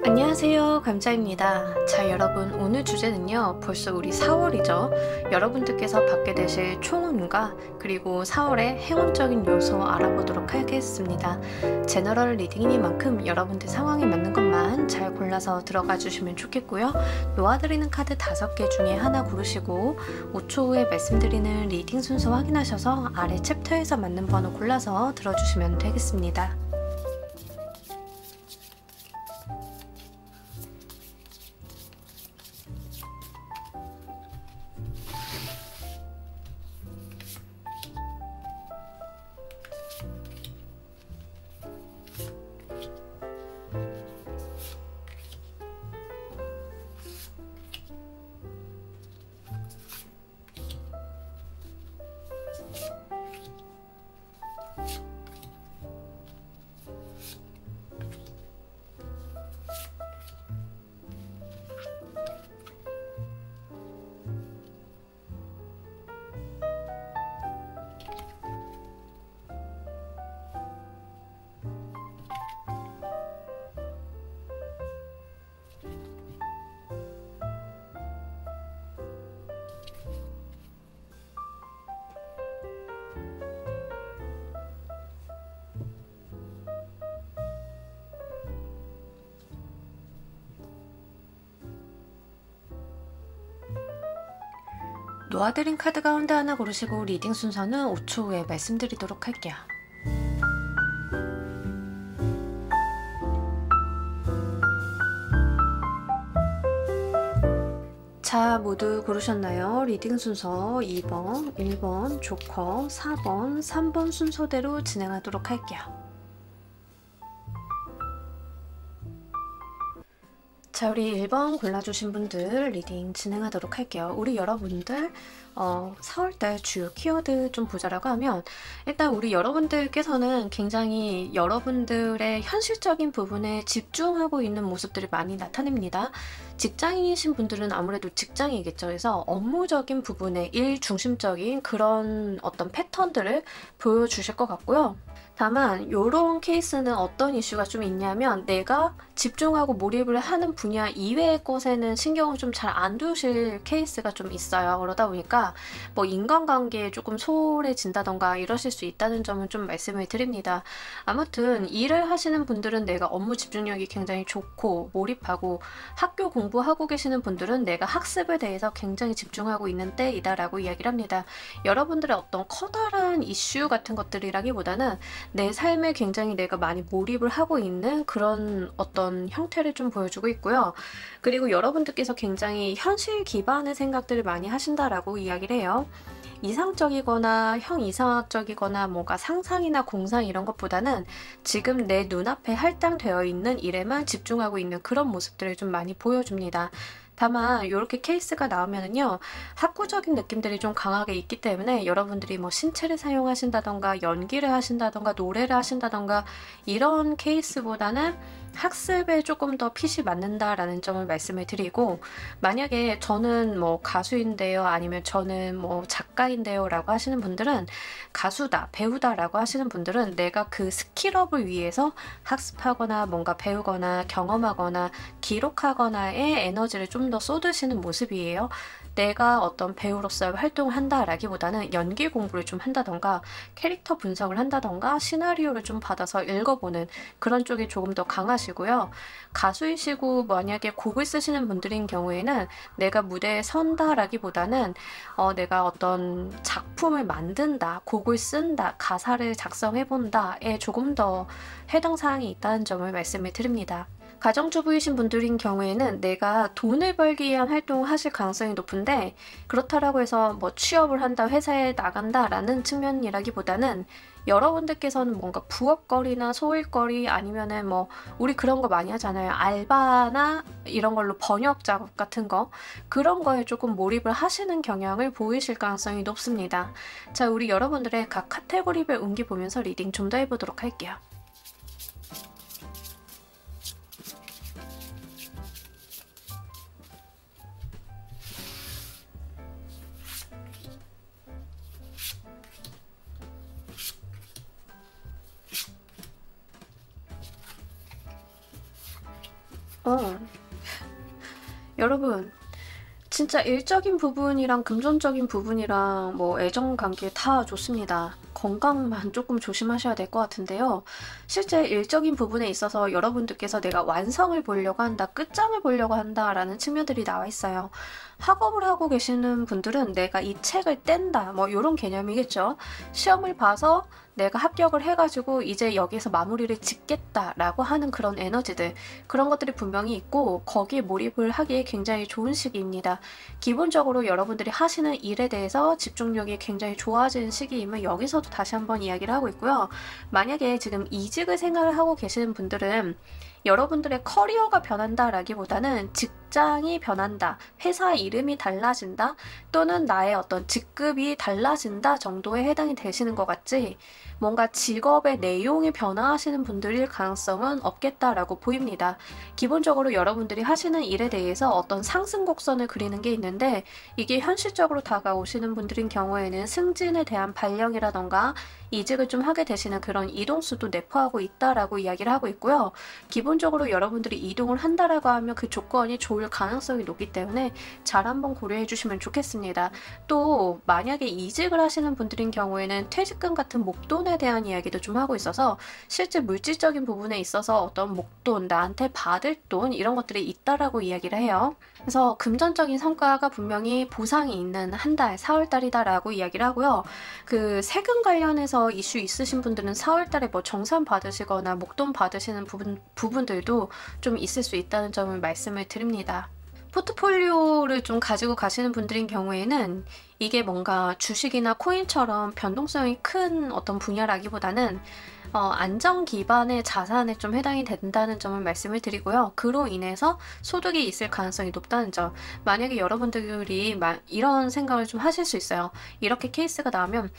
안녕하세요, 감자입니다. 자, 여러분, 오늘 주제는요, 벌써 우리 4월이죠. 여러분들께서 받게 되실 총운과 그리고 4월의 행운적인 요소 알아보도록 하겠습니다. 제너럴 리딩이니만큼 여러분들 상황에 맞는 것만 잘 골라서 들어가 주시면 좋겠고요. 놓아드리는 카드 5개 중에 하나 고르시고 5초 후에 말씀드리는 리딩 순서 확인하셔서 아래 챕터에서 맞는 번호 골라서 들어주시면 되겠습니다. 놓아드린 카드 가운데 하나 고르시고 리딩 순서는 5초 후에 말씀드리도록 할게요. 자, 모두 고르셨나요? 리딩 순서 2번, 1번, 조커, 4번, 3번 순서대로 진행하도록 할게요. 자, 우리 1번 골라주신 분들 리딩 진행하도록 할게요. 우리 여러분들 4월달 주요 키워드 좀 보자라고 하면, 일단 우리 여러분들께서는 굉장히 여러분들의 현실적인 부분에 집중하고 있는 모습들이 많이 나타냅니다. 직장인이신 분들은 아무래도 직장이겠죠. 그래서 업무적인 부분에 일 중심적인 그런 어떤 패턴들을 보여주실 것 같고요. 다만 이런 케이스는 어떤 이슈가 좀 있냐면, 내가 집중하고 몰입을 하는 분야 이외의 것에는 신경을 좀 잘 안 두실 케이스가 좀 있어요. 그러다 보니까 뭐 인간관계에 조금 소홀해진다던가 이러실 수 있다는 점은 좀 말씀을 드립니다. 아무튼 일을 하시는 분들은 내가 업무 집중력이 굉장히 좋고 몰입하고, 학교 공부하고 계시는 분들은 내가 학습에 대해서 굉장히 집중하고 있는 때이다라고 이야기를 합니다. 여러분들의 어떤 커다란 이슈 같은 것들이라기보다는 내 삶에 굉장히 내가 많이 몰입을 하고 있는 그런 어떤 형태를 좀 보여주고 있고요. 그리고 여러분들께서 굉장히 현실 기반의 생각들을 많이 하신다라고 이야기를 해요. 이상적이거나 형이상학적이거나 뭔가 상상이나 공상 이런 것보다는 지금 내 눈앞에 할당되어 있는 일에만 집중하고 있는 그런 모습들을 좀 많이 보여줍니다. 다만 이렇게 케이스가 나오면은요, 학구적인 느낌들이 좀 강하게 있기 때문에 여러분들이 뭐 신체를 사용하신다던가 연기를 하신다던가 노래를 하신다던가 이런 케이스보다는 학습에 조금 더 핏이 맞는다라는 점을 말씀을 드리고, 만약에 저는 뭐 가수인데요, 아니면 저는 뭐 작가인데요 라고 하시는 분들은, 가수다, 배우다 라고 하시는 분들은 내가 그 스킬업을 위해서 학습하거나 뭔가 배우거나 경험하거나 기록하거나의 에너지를 좀 더 쏟으시는 모습이에요. 내가 어떤 배우로서의 활동을 한다라기보다는 연기 공부를 좀 한다던가 캐릭터 분석을 한다던가 시나리오를 좀 받아서 읽어보는 그런 쪽이 조금 더 강하시고요. 가수이시고 만약에 곡을 쓰시는 분들인 경우에는 내가 무대에 선다라기보다는 내가 어떤 작품을 만든다, 곡을 쓴다, 가사를 작성해본다에 조금 더 해당 사항이 있다는 점을 말씀을 드립니다. 가정주부이신 분들인 경우에는 내가 돈을 벌기 위한 활동을 하실 가능성이 높은데, 그렇다라고 해서 뭐 취업을 한다, 회사에 나간다라는 측면이라기보다는 여러분들께서는 뭔가 부업거리나 소일거리 아니면은 뭐 우리 그런 거 많이 하잖아요. 알바나 이런 걸로 번역 작업 같은 거, 그런 거에 조금 몰입을 하시는 경향을 보이실 가능성이 높습니다. 자, 우리 여러분들의 각 카테고리별 운기 보면서 리딩 좀 더 해보도록 할게요. 어, 여러분, 진짜 일적인 부분이랑 금전적인 부분이랑 뭐 애정 관계 다 좋습니다. 건강만 조금 조심하셔야 될 것 같은데요. 실제 일적인 부분에 있어서 여러분들께서 내가 완성을 보려고 한다, 끝장을 보려고 한다라는 측면들이 나와 있어요. 학업을 하고 계시는 분들은 내가 이 책을 뗀다, 뭐 이런 개념이겠죠. 시험을 봐서 내가 합격을 해가지고 이제 여기서 마무리를 짓겠다라고 하는 그런 에너지들, 그런 것들이 분명히 있고 거기에 몰입을 하기에 굉장히 좋은 시기입니다. 기본적으로 여러분들이 하시는 일에 대해서 집중력이 굉장히 좋아지는 시기임을 여기서도 다시 한번 이야기를 하고 있고요. 만약에 지금 이직을 생각을 하고 계시는 분들은 여러분들의 커리어가 변한다라기보다는 직장이 변한다, 회사 이름이 달라진다, 또는 나의 어떤 직급이 달라진다 정도에 해당이 되시는 것 같지, 뭔가 직업의 내용이 변화하시는 분들일 가능성은 없겠다라고 보입니다. 기본적으로 여러분들이 하시는 일에 대해서 어떤 상승 곡선을 그리는 게 있는데, 이게 현실적으로 다가오시는 분들인 경우에는 승진에 대한 발령이라던가 이직을 좀 하게 되시는 그런 이동수도 내포하고 있다라고 이야기를 하고 있고요. 기본적으로 여러분들이 이동을 한다라고 하면 그 조건이 좋을 가능성이 높기 때문에 잘 한번 고려해 주시면 좋겠습니다. 또 만약에 이직을 하시는 분들인 경우에는 퇴직금 같은 목돈에 대한 이야기도 좀 하고 있어서 실제 물질적인 부분에 있어서 어떤 목돈, 나한테 받을 돈, 이런 것들이 있다라고 이야기를 해요. 그래서 금전적인 성과가 분명히 보상이 있는 한 달, 4월달이다라고 이야기를 하고요. 그 세금 관련해서 이슈 있으신 분들은 4월달에 뭐 정산 받으시거나 목돈 받으시는 부분들도 좀 있을 수 있다는 점을 말씀을 드립니다. 포트폴리오를 좀 가지고 가시는 분들인 경우에는 이게 뭔가 주식이나 코인처럼 변동성이 큰 어떤 분야라기보다는 안정 기반의 자산에 좀 해당이 된다는 점을 말씀을 드리고요. 그로 인해서 소득이 있을 가능성이 높다는 점. 만약에 여러분들이 이런 생각을 좀 하실 수 있어요. 이렇게 케이스가 나오면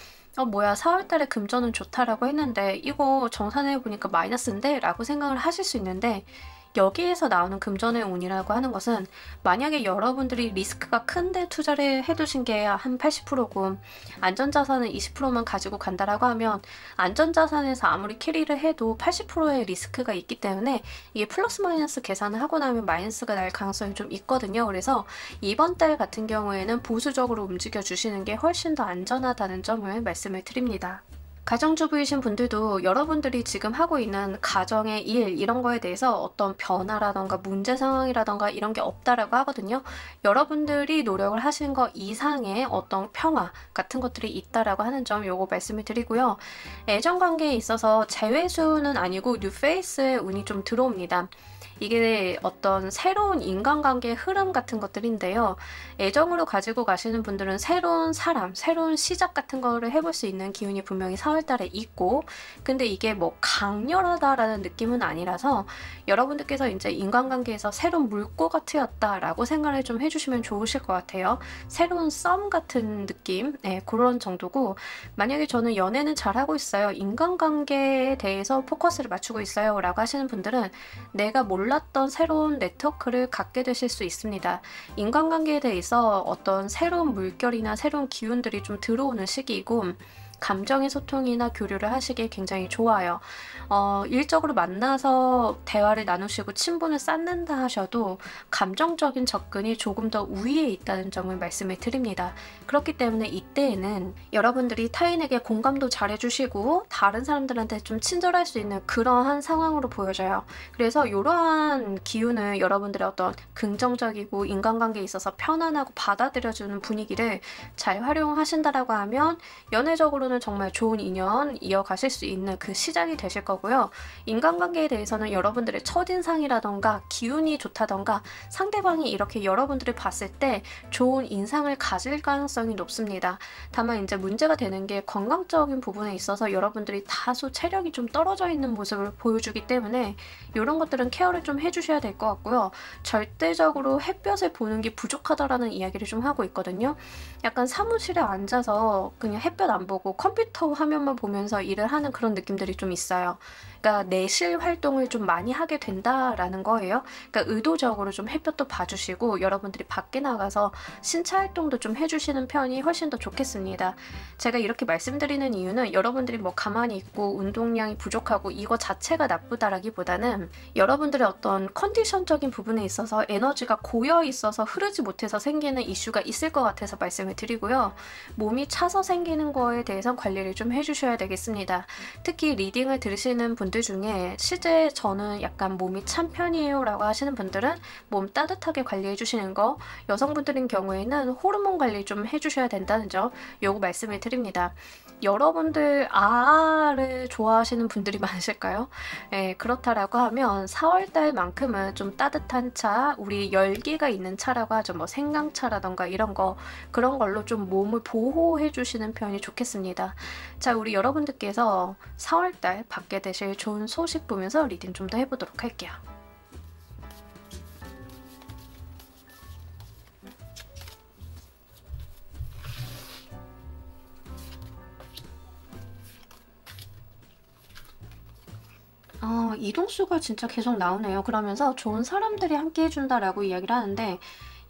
뭐야, 4월달에 금전은 좋다라고 했는데 이거 정산해보니까 마이너스인데? 라고 생각을 하실 수 있는데, 여기에서 나오는 금전의 운이라고 하는 것은 만약에 여러분들이 리스크가 큰데 투자를 해두신 게 한 80%고 안전자산은 20%만 가지고 간다라고 하면 안전자산에서 아무리 캐리를 해도 80%의 리스크가 있기 때문에 이게 플러스 마이너스 계산을 하고 나면 마이너스가 날 가능성이 좀 있거든요. 그래서 이번 달 같은 경우에는 보수적으로 움직여 주시는 게 훨씬 더 안전하다는 점을 말씀을 드립니다. 가정주부이신 분들도 여러분들이 지금 하고 있는 가정의 일, 이런 거에 대해서 어떤 변화라던가 문제 상황이라던가 이런 게 없다라고 하거든요. 여러분들이 노력을 하신 거 이상의 어떤 평화 같은 것들이 있다라고 하는 점, 요거 말씀을 드리고요. 애정관계에 있어서 재회수는 아니고 뉴페이스의 운이 좀 들어옵니다. 이게 어떤 새로운 인간관계의 흐름 같은 것들인데요. 애정으로 가지고 가시는 분들은 새로운 사람, 새로운 시작 같은 거를 해볼 수 있는 기운이 분명히 4월달에 있고, 근데 이게 뭐 강렬하다라는 느낌은 아니라서 여러분들께서 이제 인간관계에서 새로운 물꼬가 트였다라고 생각을 좀 해주시면 좋으실 것 같아요. 새로운 썸 같은 느낌, 네, 그런 정도고, 만약에 저는 연애는 잘하고 있어요, 인간관계에 대해서 포커스를 맞추고 있어요 라고 하시는 분들은 내가 몰랐던 새로운 네트워크를 갖게 되실 수 있습니다. 인간관계에 대해서 어떤 새로운 물결이나 새로운 기운들이 좀 들어오는 시기이고, 감정의 소통이나 교류를 하시기에 굉장히 좋아요. 일적으로 만나서 대화를 나누시고 친분을 쌓는다 하셔도 감정적인 접근이 조금 더 우위에 있다는 점을 말씀을 드립니다. 그렇기 때문에 이때에는 여러분들이 타인에게 공감도 잘해주시고 다른 사람들한테 좀 친절할 수 있는 그러한 상황으로 보여져요. 그래서 이러한 기운을 여러분들의 어떤 긍정적이고 인간관계에 있어서 편안하고 받아들여주는 분위기를 잘 활용하신다라고 하면 연애적으로는 정말 좋은 인연 이어가실 수 있는 그 시작이 되실 거고요. 인간관계에 대해서는 여러분들의 첫인상이라던가 기운이 좋다던가 상대방이 이렇게 여러분들을 봤을 때 좋은 인상을 가질 가능성이 높습니다. 다만 이제 문제가 되는 게 건강적인 부분에 있어서 여러분들이 다소 체력이 좀 떨어져 있는 모습을 보여주기 때문에 이런 것들은 케어를 좀 해주셔야 될 것 같고요. 절대적으로 햇볕을 보는 게 부족하다라는 이야기를 좀 하고 있거든요. 약간 사무실에 앉아서 그냥 햇볕 안 보고 컴퓨터 화면만 보면서 일을 하는 그런 느낌들이 좀 있어요. 그러니까 내실 활동을 좀 많이 하게 된다라는 거예요. 그러니까 의도적으로 좀 햇볕도 봐주시고 여러분들이 밖에 나가서 신체 활동도 좀 해주시는 편이 훨씬 더 좋겠습니다. 제가 이렇게 말씀드리는 이유는 여러분들이 뭐 가만히 있고 운동량이 부족하고 이거 자체가 나쁘다라기보다는 여러분들의 어떤 컨디션적인 부분에 있어서 에너지가 고여 있어서 흐르지 못해서 생기는 이슈가 있을 것 같아서 말씀을 드리고요. 몸이 차서 생기는 거에 대해서 관리를 좀 해주셔야 되겠습니다. 특히 리딩을 들으시는 분들 중에 실제 저는 약간 몸이 찬 편이에요 라고 하시는 분들은 몸 따뜻하게 관리해 주시는 거, 여성분들인 경우에는 호르몬 관리 좀 해주셔야 된다는 점 요거 말씀을 드립니다. 여러분들 아를 좋아하시는 분들이 많으실까요? 네, 그렇다라고 하면 4월달만큼은 좀 따뜻한 차, 우리 열기가 있는 차라고 하죠. 뭐 생강차라던가 이런 거, 그런 걸로 좀 몸을 보호해 주시는 편이 좋겠습니다. 자, 우리 여러분들께서 4월달 받게 되실 좋은 소식 보면서 리딩 좀 더 해보도록 할게요. 이동수가 진짜 계속 나오네요. 그러면서 좋은 사람들이 함께 해준다라고 이야기를 하는데,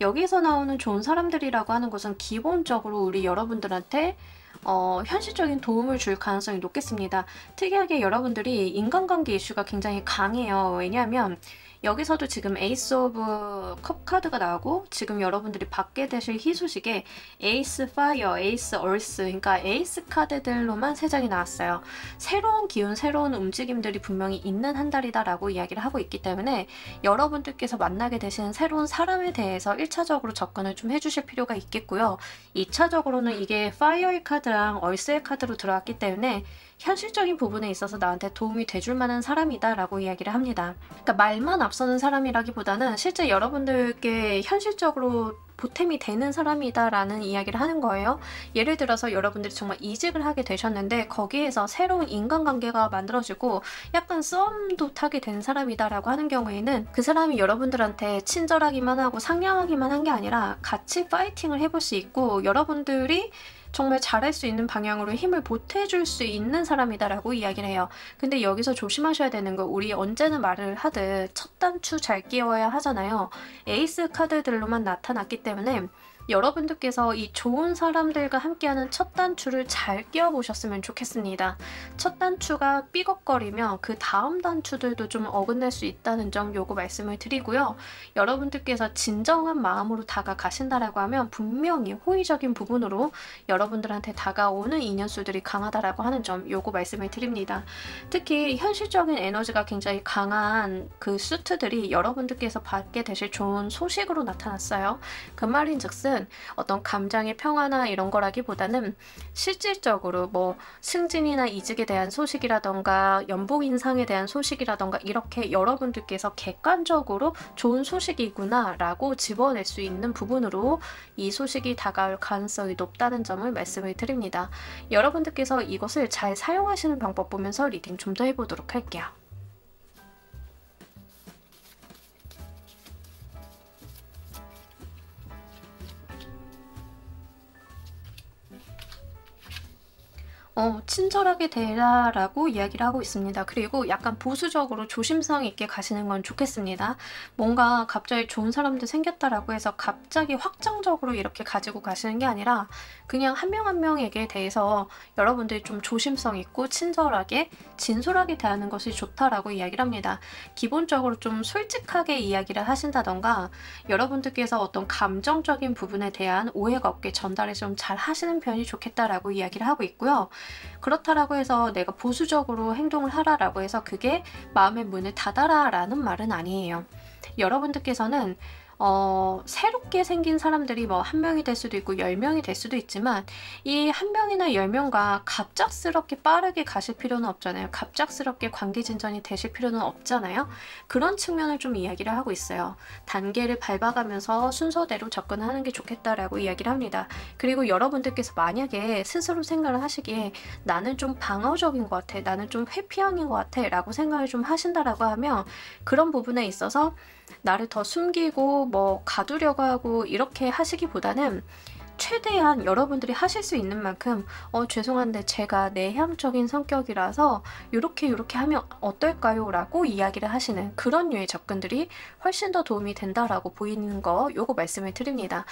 여기서 나오는 좋은 사람들이라고 하는 것은 기본적으로 우리 여러분들한테 현실적인 도움을 줄 가능성이 높겠습니다. 특이하게 여러분들이 인간관계 이슈가 굉장히 강해요. 왜냐하면 여기서도 지금 에이스 오브 컵 카드가 나오고 지금 여러분들이 받게 되실 희소식에 에이스 파이어, 에이스 얼스, 그러니까 에이스 카드들로만 3장이 나왔어요. 새로운 기운, 새로운 움직임들이 분명히 있는 한 달이다 라고 이야기를 하고 있기 때문에 여러분들께서 만나게 되시는 새로운 사람에 대해서 1차적으로 접근을 좀 해주실 필요가 있겠고요. 2차적으로는 이게 파이어의 카드랑 얼스의 카드로 들어왔기 때문에 현실적인 부분에 있어서 나한테 도움이 돼줄 만한 사람이다 라고 이야기를 합니다. 그러니까 말만 앞서는 사람이라기보다는 실제 여러분들께 현실적으로 보탬이 되는 사람이다 라는 이야기를 하는 거예요. 예를 들어서 여러분들이 정말 이직을 하게 되셨는데 거기에서 새로운 인간관계가 만들어지고 약간 썸도 타게 된 사람이다 라고 하는 경우에는 그 사람이 여러분들한테 친절하기만 하고 상냥하기만 한 게 아니라 같이 파이팅을 해볼 수 있고 여러분들이 정말 잘할 수 있는 방향으로 힘을 보태줄 수 있는 사람이다라고 이야기를 해요. 근데 여기서 조심하셔야 되는 거, 우리 언제나 말을 하듯 첫 단추 잘 끼워야 하잖아요. 에이스 카드들로만 나타났기 때문에 여러분들께서 이 좋은 사람들과 함께하는 첫 단추를 잘 끼워보셨으면 좋겠습니다. 첫 단추가 삐걱거리면 그 다음 단추들도 좀 어긋날 수 있다는 점 요거 말씀을 드리고요. 여러분들께서 진정한 마음으로 다가가신다라고 하면 분명히 호의적인 부분으로 여러분들한테 다가오는 인연수들이 강하다라고 하는 점 요거 말씀을 드립니다. 특히 현실적인 에너지가 굉장히 강한 그 수트들이 여러분들께서 받게 되실 좋은 소식으로 나타났어요. 그 말인즉슨 어떤 감정의 평화나 이런 거라기보다는 실질적으로 뭐 승진이나 이직에 대한 소식이라던가 연봉 인상에 대한 소식이라던가 이렇게 여러분들께서 객관적으로 좋은 소식이구나 라고 집어낼 수 있는 부분으로 이 소식이 다가올 가능성이 높다는 점을 말씀을 드립니다. 여러분들께서 이것을 잘 사용하시는 방법 보면서 리딩 좀 더 해보도록 할게요. 친절하게 대라라고 이야기를 하고 있습니다. 그리고 약간 보수적으로 조심성 있게 가시는 건 좋겠습니다. 뭔가 갑자기 좋은 사람들 생겼다라고 해서 갑자기 확정적으로 이렇게 가지고 가시는 게 아니라 그냥 한 명 한 명에게 대해서 여러분들이 좀 조심성 있고 친절하게 진솔하게 대하는 것이 좋다라고 이야기를 합니다. 기본적으로 좀 솔직하게 이야기를 하신다던가 여러분들께서 어떤 감정적인 부분에 대한 오해가 없게 전달을 좀 잘 하시는 편이 좋겠다라고 이야기를 하고 있고요. 그렇다라고 해서 내가 보수적으로 행동을 하라라고 해서 그게 마음의 문을 닫아라 라는 말은 아니에요. 여러분들께서는 새롭게 생긴 사람들이 뭐 1명이 될 수도 있고 10명이 될 수도 있지만 이 1명이나 10명과 갑작스럽게 빠르게 가실 필요는 없잖아요. 갑작스럽게 관계 진전이 되실 필요는 없잖아요. 그런 측면을 좀 이야기를 하고 있어요. 단계를 밟아가면서 순서대로 접근하는 게 좋겠다라고 이야기를 합니다. 그리고 여러분들께서 만약에 스스로 생각을 하시기에 나는 좀 방어적인 것 같아, 나는 좀 회피형인 것 같아 라고 생각을 좀 하신다라고 하면 그런 부분에 있어서 나를 더 숨기고 뭐 가두려고 하고 이렇게 하시기보다는 최대한 여러분들이 하실 수 있는 만큼 죄송한데 제가 내향적인 성격이라서 요렇게 하면 어떨까요? 라고 이야기를 하시는 그런 류의 접근들이 훨씬 더 도움이 된다라고 보이는 거 요거 말씀을 드립니다.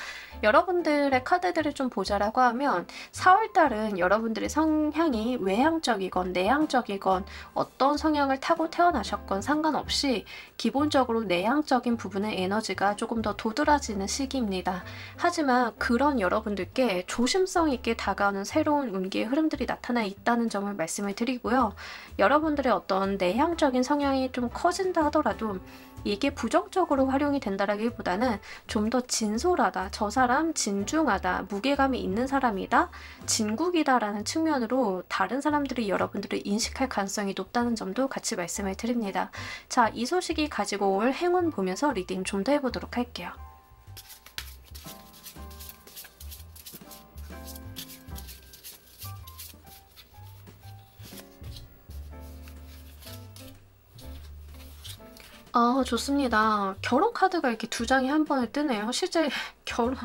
여러분들의 카드들을 좀 보자라고 하면 4월달은 여러분들의 성향이 외향적이건 내향적이건 어떤 성향을 타고 태어나셨건 상관없이 기본적으로 내향적인 부분의 에너지가 조금 더 도드라지는 시기입니다. 하지만 그런 여러분들께 조심성 있게 다가오는 새로운 운기의 흐름들이 나타나 있다는 점을 말씀을 드리고요. 여러분들의 어떤 내향적인 성향이 좀 커진다 하더라도 이게 부정적으로 활용이 된다라기보다는 좀 더 진솔하다, 저 사람 진중하다, 무게감이 있는 사람이다, 진국이다 라는 측면으로 다른 사람들이 여러분들을 인식할 가능성이 높다는 점도 같이 말씀을 드립니다. 자, 이 소식이 가지고 올 행운 보면서 리딩 좀 더 해보도록 할게요. 아, 좋습니다. 결혼 카드가 이렇게 두 장이 한 번에 뜨네요. 실제 결혼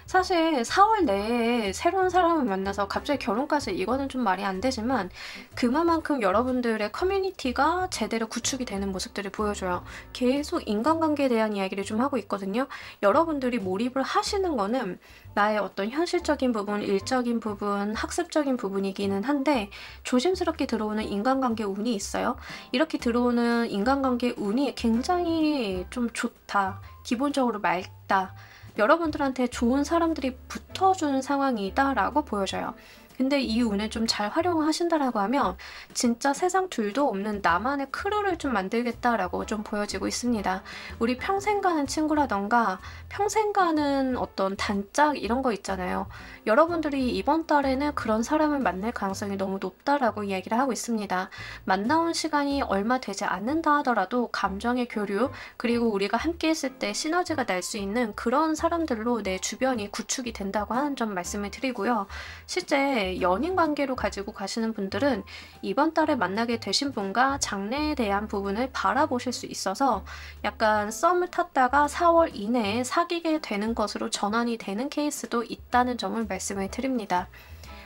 사실 4월 내에 새로운 사람을 만나서 갑자기 결혼까지 이거는 좀 말이 안 되지만 그만큼 여러분들의 커뮤니티가 제대로 구축이 되는 모습들을 보여줘요. 계속 인간관계에 대한 이야기를 좀 하고 있거든요. 여러분들이 몰입을 하시는 거는 나의 어떤 현실적인 부분, 일적인 부분, 학습적인 부분이기는 한데 조심스럽게 들어오는 인간관계 운이 있어요. 이렇게 들어오는 인간관계 운이 굉장히 좀 좋다. 기본적으로 맑다. 여러분들한테 좋은 사람들이 붙어주는 상황이다 라고 보여져요. 근데 이 운을 좀 잘 활용하신다라고 하면 진짜 세상 둘도 없는 나만의 크루를 좀 만들겠다라고 좀 보여지고 있습니다. 우리 평생 가는 친구라던가 평생 가는 어떤 단짝 이런 거 있잖아요. 여러분들이 이번 달에는 그런 사람을 만날 가능성이 너무 높다라고 이야기를 하고 있습니다. 만나온 시간이 얼마 되지 않는다 하더라도 감정의 교류 그리고 우리가 함께 했을 때 시너지가 날 수 있는 그런 사람들로 내 주변이 구축이 된다고 하는 점 말씀을 드리고요. 실제 연인 관계로 가지고 가시는 분들은 이번 달에 만나게 되신 분과 장래에 대한 부분을 바라보실 수 있어서 약간 썸을 탔다가 4월 이내에 사귀게 되는 것으로 전환이 되는 케이스도 있다는 점을 말씀을 드립니다.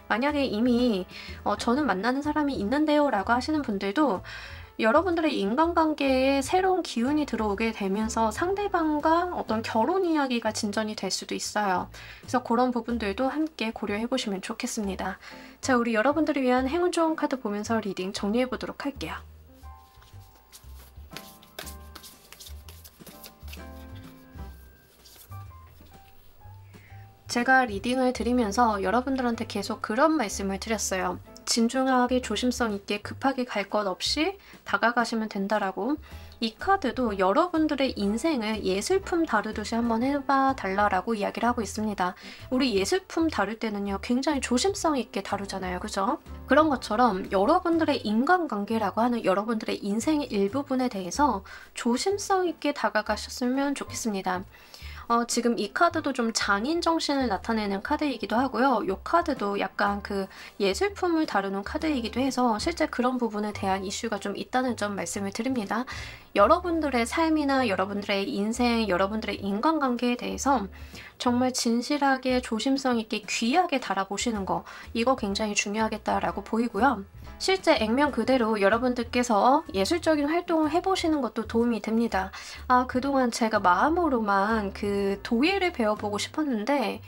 만약에 이미 저는 만나는 사람이 있는데요 라고 하시는 분들도 여러분들의 인간관계에 새로운 기운이 들어오게 되면서 상대방과 어떤 결혼 이야기가 진전이 될 수도 있어요. 그래서 그런 부분들도 함께 고려해 보시면 좋겠습니다. 자, 우리 여러분들을 위한 행운 좋은 카드 보면서 리딩 정리해 보도록 할게요. 제가 리딩을 드리면서 여러분들한테 계속 그런 말씀을 드렸어요. 진중하게 조심성 있게 급하게 갈 것 없이 다가가시면 된다라고. 이 카드도 여러분들의 인생을 예술품 다루듯이 한번 해봐 달라라고 이야기를 하고 있습니다. 우리 예술품 다룰 때는요 굉장히 조심성 있게 다루잖아요, 그죠? 그런 것처럼 여러분들의 인간관계라고 하는 여러분들의 인생의 일부분에 대해서 조심성 있게 다가가셨으면 좋겠습니다. 지금 이 카드도 좀 장인 정신을 나타내는 카드이기도 하고요. 이 카드도 약간 그 예술품을 다루는 카드이기도 해서 실제 그런 부분에 대한 이슈가 좀 있다는 점 말씀을 드립니다. 여러분들의 삶이나 여러분들의 인생, 여러분들의 인간관계에 대해서 정말 진실하게 조심성 있게 귀하게 달아보시는 거, 이거 굉장히 중요하겠다라고 보이고요. 실제 액면 그대로 여러분들께서 예술적인 활동을 해보시는 것도 도움이 됩니다. 아, 그동안 제가 마음으로만 그 도예를 배워보고 싶었는데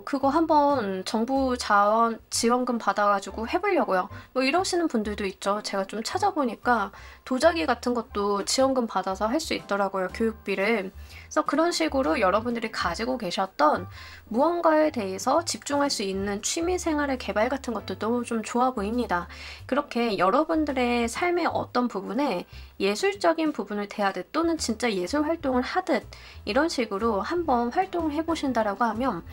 그거 한번 정부 지원금 받아가지고 해보려고요. 뭐 이러시는 분들도 있죠. 제가 좀 찾아보니까 도자기 같은 것도 지원금 받아서 할 수 있더라고요. 교육비를. 그래서 그런 식으로 여러분들이 가지고 계셨던 무언가에 대해서 집중할 수 있는 취미생활의 개발 같은 것도 너무 좀 좋아 보입니다. 그렇게 여러분들의 삶의 어떤 부분에 예술적인 부분을 대하듯 또는 진짜 예술 활동을 하듯 이런 식으로 한번 활동을 해보신다라고 하면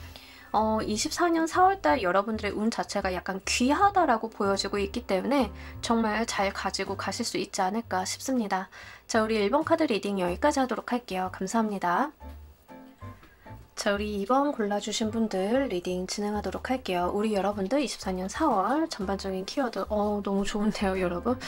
24년 4월달 여러분들의 운 자체가 약간 귀하다라고 보여지고 있기 때문에 정말 잘 가지고 가실 수 있지 않을까 싶습니다. 자, 우리 1번 카드 리딩 여기까지 하도록 할게요. 감사합니다. 자, 우리 2번 골라주신 분들 리딩 진행하도록 할게요. 우리 여러분들 24년 4월 전반적인 키워드 너무 좋은데요, 여러분.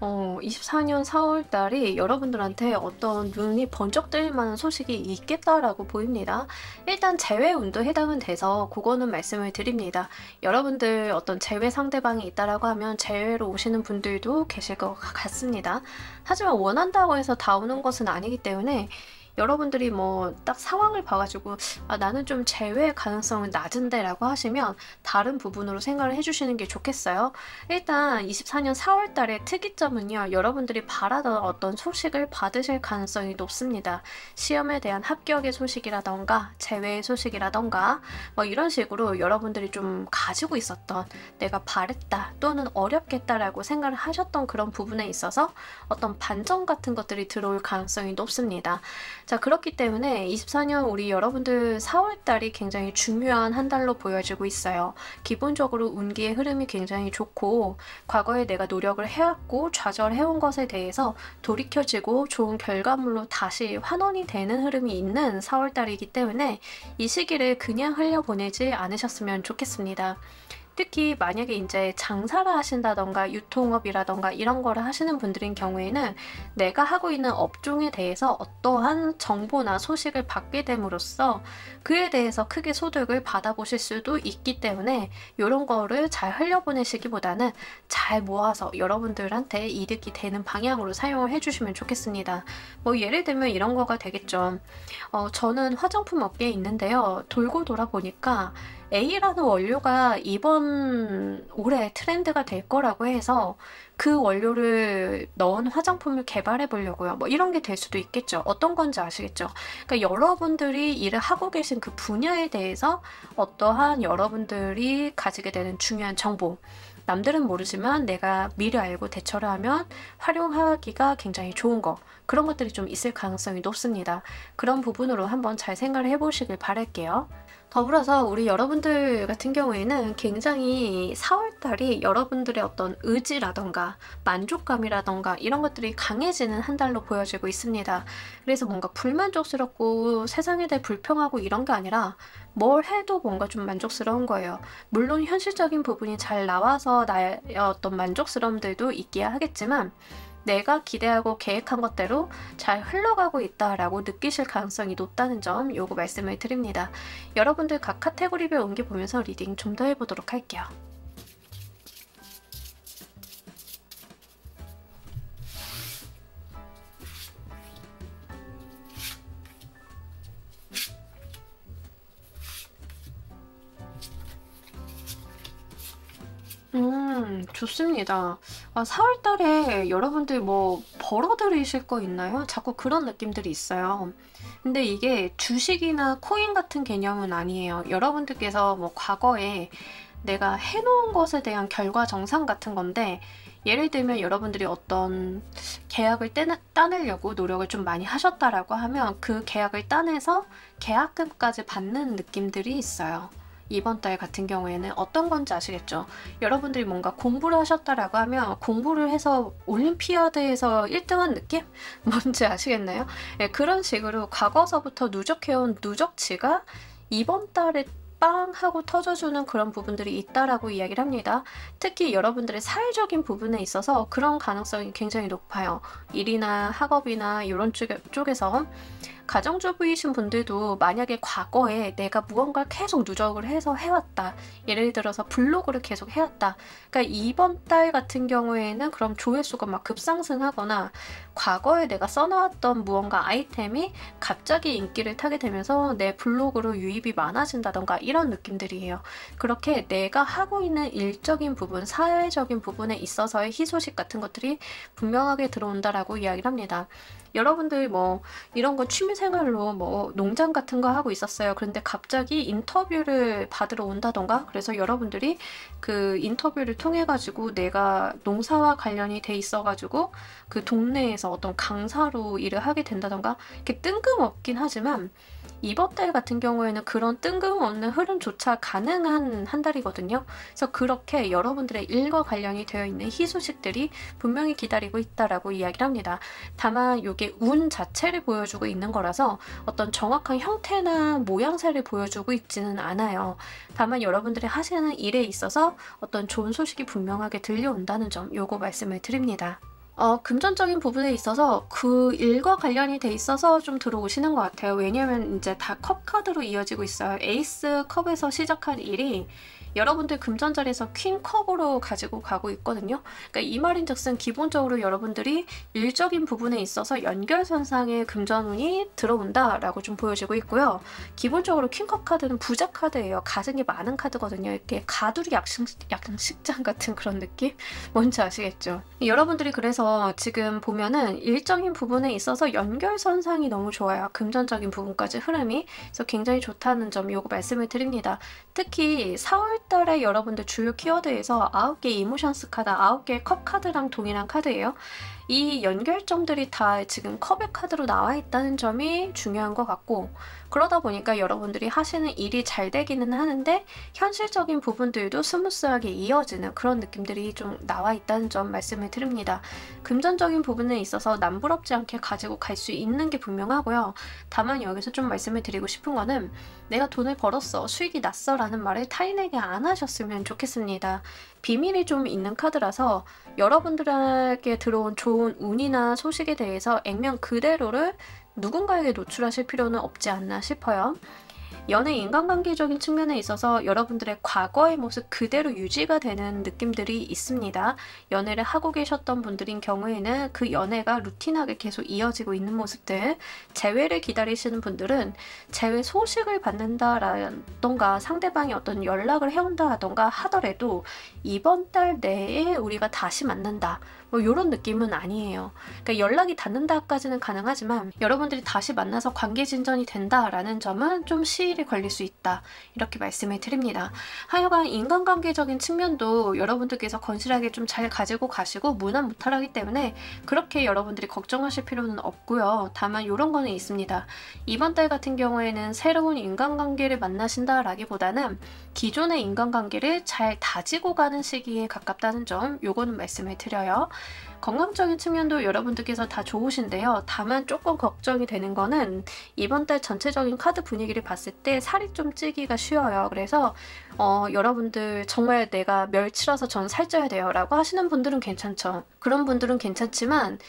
24년 4월 달이 여러분들한테 어떤 눈이 번쩍 뜨일 만한 소식이 있겠다라고 보입니다. 일단 재회운도 해당은 돼서 그거는 말씀을 드립니다. 여러분들 어떤 재회 상대방이 있다라고 하면 재회로 오시는 분들도 계실 것 같습니다. 하지만 원한다고 해서 다 오는 것은 아니기 때문에 여러분들이 뭐 딱 상황을 봐가지고 나는 좀 재회 가능성은 낮은데 라고 하시면 다른 부분으로 생각을 해주시는 게 좋겠어요. 일단 24년 4월 달의 특이점은요, 여러분들이 바라던 어떤 소식을 받으실 가능성이 높습니다. 시험에 대한 합격의 소식이라던가 재회의 소식이라던가 뭐 이런 식으로 여러분들이 좀 가지고 있었던, 내가 바랬다 또는 어렵겠다 라고 생각을 하셨던 그런 부분에 있어서 어떤 반전 같은 것들이 들어올 가능성이 높습니다. 자, 그렇기 때문에 24년 우리 여러분들 4월달이 굉장히 중요한 한 달로 보여지고 있어요. 기본적으로 운기의 흐름이 굉장히 좋고, 과거에 내가 노력을 해왔고 좌절해온 것에 대해서 돌이켜지고 좋은 결과물로 다시 환원이 되는 흐름이 있는 4월달이기 때문에 이 시기를 그냥 흘려보내지 않으셨으면 좋겠습니다. 특히 만약에 이제 장사를 하신다던가 유통업이라던가 이런 거를 하시는 분들인 경우에는 내가 하고 있는 업종에 대해서 어떠한 정보나 소식을 받게 됨으로써 그에 대해서 크게 소득을 받아보실 수도 있기 때문에 이런 거를 잘 흘려보내시기보다는 잘 모아서 여러분들한테 이득이 되는 방향으로 사용을 해주시면 좋겠습니다. 뭐 예를 들면 이런 거가 되겠죠. 저는 화장품 업계에 있는데요. 돌고 돌아 보니까 A라는 원료가 이번 올해 트렌드가 될 거라고 해서 그 원료를 넣은 화장품을 개발해 보려고요. 뭐 이런 게 될 수도 있겠죠. 어떤 건지 아시겠죠? 그러니까 여러분들이 일을 하고 계신 그 분야에 대해서 어떠한 여러분들이 가지게 되는 중요한 정보, 남들은 모르지만 내가 미리 알고 대처를 하면 활용하기가 굉장히 좋은 거, 그런 것들이 좀 있을 가능성이 높습니다. 그런 부분으로 한번 잘 생각을 해보시길 바랄게요. 더불어서 우리 여러분들 같은 경우에는 굉장히 4월달이 여러분들의 어떤 의지라던가 만족감이라던가 이런 것들이 강해지는 한 달로 보여지고 있습니다. 그래서 뭔가 불만족스럽고 세상에 대해 불평하고 이런 게 아니라 뭘 해도 뭔가 좀 만족스러운 거예요. 물론 현실적인 부분이 잘 나와서 나의 어떤 만족스러움들도 있기야 하겠지만 내가 기대하고 계획한 것대로 잘 흘러가고 있다라고 느끼실 가능성이 높다는 점 요거 말씀을 드립니다. 여러분들 각 카테고리별 옮겨보면서 리딩 좀 더 해보도록 할게요. 좋습니다. 4월달에 여러분들 뭐 벌어들이실 거 있나요? 자꾸 그런 느낌들이 있어요. 근데 이게 주식이나 코인 같은 개념은 아니에요. 여러분들께서 뭐 과거에 내가 해놓은 것에 대한 결과 정산 같은 건데, 예를 들면 여러분들이 어떤 계약을 따내려고 노력을 좀 많이 하셨다라고 하면 그 계약을 따내서 계약금까지 받는 느낌들이 있어요. 이번 달 같은 경우에는 어떤 건지 아시겠죠? 여러분들이 뭔가 공부를 하셨다라고 하면 공부를 해서 올림피아드에서 1등한 느낌? 뭔지 아시겠나요? 네, 그런 식으로 과거서부터 누적해온 누적치가 이번 달에 빵 하고 터져주는 그런 부분들이 있다라고 이야기를 합니다. 특히 여러분들의 사회적인 부분에 있어서 그런 가능성이 굉장히 높아요. 일이나 학업이나 이런 쪽에서 가정주부이신 분들도 만약에 과거에 내가 무언가를 계속 누적을 해서 해왔다. 예를 들어서 블로그를 계속 해왔다. 그러니까 이번 달 같은 경우에는 그럼 조회수가 막 급상승하거나 과거에 내가 써놓았던 무언가 아이템이 갑자기 인기를 타게 되면서 내 블로그로 유입이 많아진다던가 이런 느낌들이에요. 그렇게 내가 하고 있는 일적인 부분, 사회적인 부분에 있어서의 희소식 같은 것들이 분명하게 들어온다라고 이야기를 합니다. 여러분들 뭐 이런 거 취미생활로 뭐 농장 같은 거 하고 있었어요. 그런데 갑자기 인터뷰를 받으러 온다던가, 그래서 여러분들이 그 인터뷰를 통해 가지고 내가 농사와 관련이 돼 있어 가지고 그 동네에서 어떤 강사로 일을 하게 된다던가, 이렇게 뜬금없긴 하지만 이번 달 같은 경우에는 그런 뜬금없는 흐름조차 가능한 한 달이거든요. 그래서 그렇게 여러분들의 일과 관련이 되어 있는 희소식들이 분명히 기다리고 있다라고 이야기를 합니다. 다만 이게 운 자체를 보여주고 있는 거라서 어떤 정확한 형태나 모양새를 보여주고 있지는 않아요. 다만 여러분들이 하시는 일에 있어서 어떤 좋은 소식이 분명하게 들려온다는 점, 요거 말씀을 드립니다. 금전적인 부분에 있어서 그 일과 관련이 돼 있어서 좀 들어오시는 것 같아요. 왜냐면 이제 다 컵 카드로 이어지고 있어요. 에이스 컵에서 시작한 일이 여러분들 금전자리에서 퀸 컵으로 가지고 가고 있거든요. 그러니까 이 말인즉슨 기본적으로 여러분들이 일적인 부분에 있어서 연결선상에 금전운이 들어온다라고 좀 보여지고 있고요. 기본적으로 퀸컵 카드는 부자 카드예요. 가진 게 많은 카드거든요. 이렇게 가두리 양식장 같은 그런 느낌? 뭔지 아시겠죠? 여러분들이 그래서 지금 보면은 일적인 부분에 있어서 연결선상이 너무 좋아요. 금전적인 부분까지 흐름이. 그래서 굉장히 좋다는 점 요거 말씀을 드립니다. 특히 4월 달에 여러분들 주요 키워드에서 9개 이모션스 카드, 9개의 컵 카드랑 동일한 카드예요. 이 연결점들이 다 지금 컵의 카드로 나와 있다는 점이 중요한 것 같고, 그러다 보니까 여러분들이 하시는 일이 잘 되기는 하는데 현실적인 부분들도 스무스하게 이어지는 그런 느낌들이 좀 나와 있다는 점 말씀을 드립니다. 금전적인 부분에 있어서 남부럽지 않게 가지고 갈 수 있는 게 분명하고요. 다만 여기서 좀 말씀을 드리고 싶은 거는 내가 돈을 벌었어, 수익이 났어 라는 말을 타인에게 안 하셨으면 좋겠습니다. 비밀이 좀 있는 카드라서 여러분들에게 들어온 좋은 운이나 소식에 대해서 액면 그대로를 누군가에게 노출하실 필요는 없지 않나 싶어요. 연애 인간관계적인 측면에 있어서 여러분들의 과거의 모습 그대로 유지가 되는 느낌들이 있습니다. 연애를 하고 계셨던 분들인 경우에는 그 연애가 루틴하게 계속 이어지고 있는 모습들, 재회를 기다리시는 분들은 재회 소식을 받는다라던가 상대방이 어떤 연락을 해온다던가 하더라도 이번 달 내에 우리가 다시 만난다, 뭐 이런 느낌은 아니에요. 그러니까 연락이 닿는다까지는 가능하지만 여러분들이 다시 만나서 관계 진전이 된다라는 점은 좀 시일이 걸릴 수 있다, 이렇게 말씀을 드립니다. 하여간 인간관계적인 측면도 여러분들께서 건실하게 좀 잘 가지고 가시고 무난무탈하기 때문에 그렇게 여러분들이 걱정하실 필요는 없고요. 다만 이런 거는 있습니다. 이번 달 같은 경우에는 새로운 인간관계를 만나신다라기보다는 기존의 인간관계를 잘 다지고 가는 시기에 가깝다는 점, 요거는 말씀을 드려요. 건강적인 측면도 여러분들께서 다 좋으신데요. 다만 조금 걱정이 되는 거는 이번 달 전체적인 카드 분위기를 봤을 때 살이 좀 찌기가 쉬워요. 그래서 여러분들 정말 내가 멸치라서 전 살쪄야 돼요 라고 하시는 분들은 괜찮죠. 그런 분들은 괜찮지만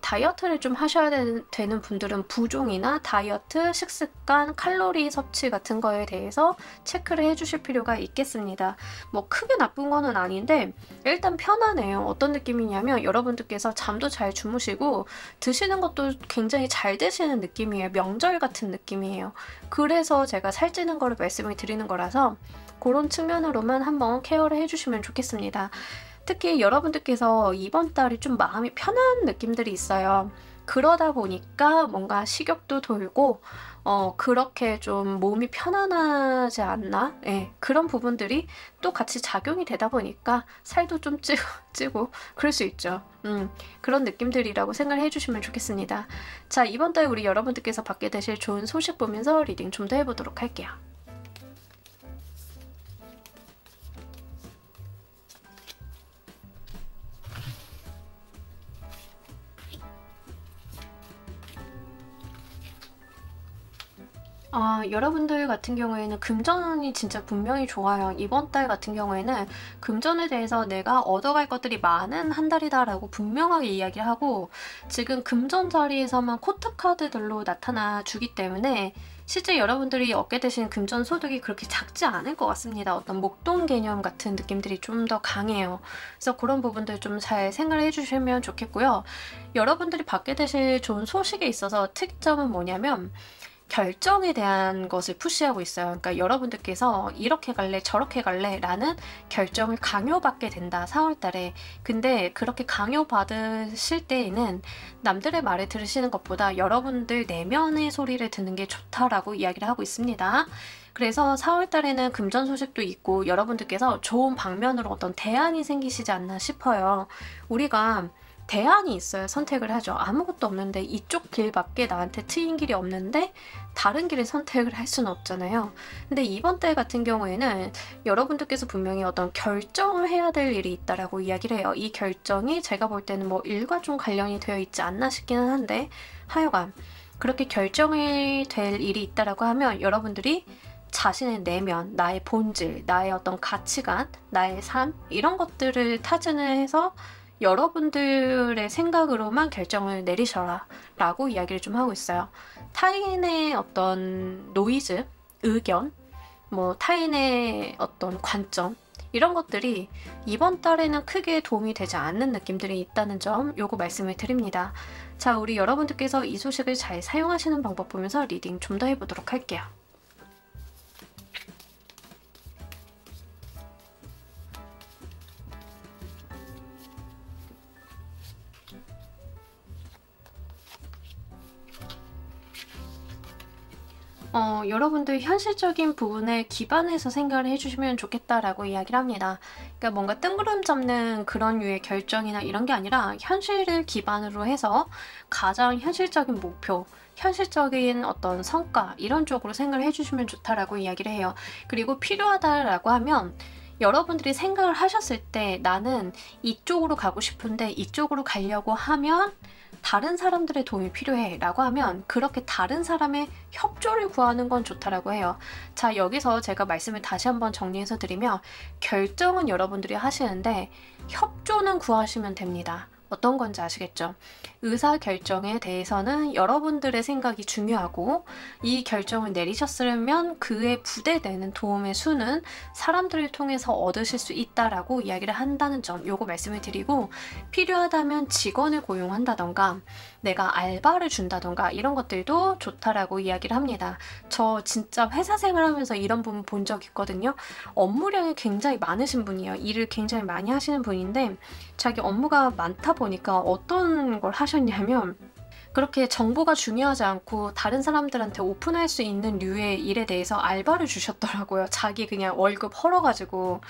다이어트를 좀 하셔야 되는 분들은 부종이나 다이어트, 식습관, 칼로리 섭취 같은 거에 대해서 체크를 해주실 필요가 있겠습니다. 뭐 크게 나쁜 거는 아닌데 일단 편하네요. 어떤 느낌이냐면 여러분들께서 잠도 잘 주무시고 드시는 것도 굉장히 잘 드시는 느낌이에요. 명절 같은 느낌이에요. 그래서 제가 살찌는 거를 말씀을 드리는 거라서 그런 측면으로만 한번 케어를 해주시면 좋겠습니다. 특히 여러분들께서 이번 달이 좀 마음이 편한 느낌들이 있어요. 그러다 보니까 뭔가 식욕도 돌고 그렇게 좀 몸이 편안하지 않나? 예, 그런 부분들이 또 같이 작용이 되다 보니까 살도 좀 찌고 그럴 수 있죠. 그런 느낌들이라고 생각을 해주시면 좋겠습니다. 자, 이번 달 우리 여러분들께서 받게 되실 좋은 소식 보면서 리딩 좀 더 해보도록 할게요. 여러분들 같은 경우에는 금전운이 진짜 분명히 좋아요. 이번 달 같은 경우에는 금전에 대해서 내가 얻어갈 것들이 많은 한 달이다라고 분명하게 이야기를 하고, 지금 금전 자리에서만 코트 카드들로 나타나 주기 때문에 실제 여러분들이 얻게 되신 금전 소득이 그렇게 작지 않을 것 같습니다. 어떤 목돈 개념 같은 느낌들이 좀 더 강해요. 그래서 그런 부분들 좀 잘 생각을 해주시면 좋겠고요. 여러분들이 받게 되실 좋은 소식에 있어서 특점은 뭐냐면 결정에 대한 것을 푸시하고 있어요. 그러니까 여러분들께서 이렇게 갈래 저렇게 갈래 라는 결정을 강요받게 된다, 4월달에. 근데 그렇게 강요받으실 때에는 남들의 말을 들으시는 것보다 여러분들 내면의 소리를 듣는 게 좋다라고 이야기를 하고 있습니다. 그래서 4월달에는 금전 소식도 있고 여러분들께서 좋은 방면으로 어떤 대안이 생기시지 않나 싶어요. 우리가 대안이 있어야 선택을 하죠. 아무것도 없는데 이쪽 길밖에 나한테 트인 길이 없는데 다른 길을 선택을 할 수는 없잖아요. 근데 이번 달 같은 경우에는 여러분들께서 분명히 어떤 결정을 해야 될 일이 있다라고 이야기를 해요. 이 결정이 제가 볼 때는 뭐 일과 좀 관련이 되어 있지 않나 싶기는 한데, 하여간 그렇게 결정이 될 일이 있다라고 하면 여러분들이 자신의 내면, 나의 본질, 나의 어떤 가치관, 나의 삶, 이런 것들을 타진을 해서 여러분들의 생각으로만 결정을 내리셔라 라고 이야기를 좀 하고 있어요. 타인의 어떤 노이즈, 의견, 뭐 타인의 어떤 관점, 이런 것들이 이번 달에는 크게 도움이 되지 않는 느낌들이 있다는 점, 요거 말씀을 드립니다. 자, 우리 여러분들께서 이 소식을 잘 사용하시는 방법 보면서 리딩 좀 더 해보도록 할게요. 여러분들 현실적인 부분에 기반해서 생각을 해주시면 좋겠다라고 이야기를 합니다. 그러니까 뭔가 뜬구름 잡는 그런 류의 결정이나 이런 게 아니라 현실을 기반으로 해서 가장 현실적인 목표, 현실적인 어떤 성과, 이런 쪽으로 생각을 해주시면 좋다라고 이야기를 해요. 그리고 필요하다라고 하면 여러분들이 생각을 하셨을 때 나는 이쪽으로 가고 싶은데 이쪽으로 가려고 하면 다른 사람들의 도움이 필요해 라고 하면 그렇게 다른 사람의 협조를 구하는 건 좋다라고 해요. 자, 여기서 제가 말씀을 다시 한번 정리해서 드리면 결정은 여러분들이 하시는데 협조는 구하시면 됩니다. 어떤 건지 아시겠죠? 의사결정에 대해서는 여러분들의 생각이 중요하고 이 결정을 내리셨으면 그에 부대되는 도움의 수는 사람들을 통해서 얻으실 수 있다라고 이야기를 한다는 점, 요거 말씀을 드리고, 필요하다면 직원을 고용한다던가 내가 알바를 준다던가 이런 것들도 좋다라고 이야기를 합니다. 저 진짜 회사 생활하면서 이런 부분 본 적 있거든요. 업무량이 굉장히 많으신 분이에요. 일을 굉장히 많이 하시는 분인데 자기 업무가 많다 보니까 어떤 걸 하셨냐면 그렇게 정보가 중요하지 않고 다른 사람들한테 오픈할 수 있는 류의 일에 대해서 알바를 주셨더라고요. 자기 그냥 월급 헐어가지고.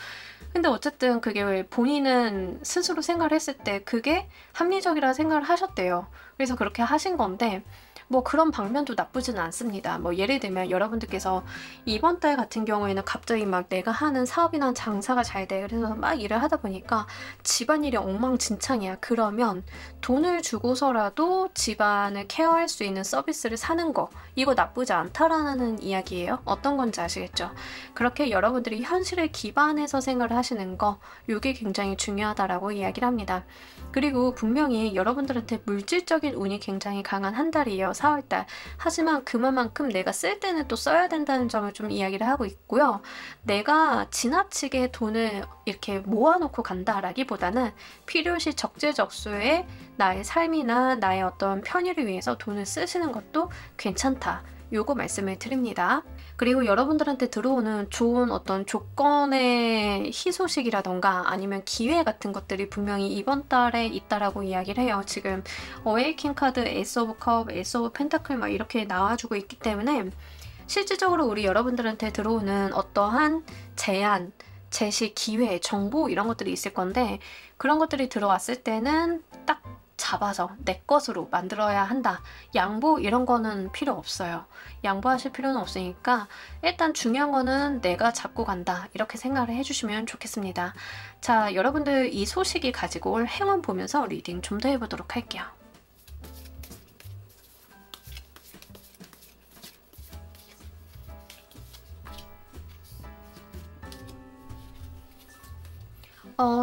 근데 어쨌든 그게 본인은 스스로 생각을 했을 때 그게 합리적이라 생각을 하셨대요. 그래서 그렇게 하신 건데 뭐 그런 방면도 나쁘지는 않습니다. 뭐 예를 들면 여러분들께서 이번 달 같은 경우에는 갑자기 막 내가 하는 사업이나 장사가 잘 돼. 그래서 막 일을 하다 보니까 집안일이 엉망진창이야. 그러면 돈을 주고서라도 집안을 케어할 수 있는 서비스를 사는 거, 이거 나쁘지 않다라는 이야기예요. 어떤 건지 아시겠죠? 그렇게 여러분들이 현실에 기반해서 생각을 하시는 거, 이게 굉장히 중요하다라고 이야기를 합니다. 그리고 분명히 여러분들한테 물질적인 운이 굉장히 강한 한 달이에요. 4월달. 하지만 그만큼 내가 쓸 때는 또 써야 된다는 점을 좀 이야기를 하고 있고요. 내가 지나치게 돈을 이렇게 모아놓고 간다라기보다는 필요시 적재적소에 나의 삶이나 나의 어떤 편의를 위해서 돈을 쓰시는 것도 괜찮다. 요거 말씀을 드립니다. 그리고 여러분들한테 들어오는 좋은 어떤 조건의 희소식이라던가 아니면 기회 같은 것들이 분명히 이번 달에 있다라고 이야기를 해요. 지금 어웨이킹 카드, 에이스 오브 컵, 에이스 오브 펜타클 막 이렇게 나와주고 있기 때문에 실질적으로 우리 여러분들한테 들어오는 어떠한 제안, 제시, 기회, 정보 이런 것들이 있을 건데 그런 것들이 들어왔을 때는 딱 잡아서 내 것으로 만들어야 한다. 양보 이런 거는 필요 없어요. 양보하실 필요는 없으니까 일단 중요한 거는 내가 잡고 간다. 이렇게 생각을 해주시면 좋겠습니다. 자, 여러분들 이 소식이 가지고 올 행운 보면서 리딩 좀 더 해보도록 할게요.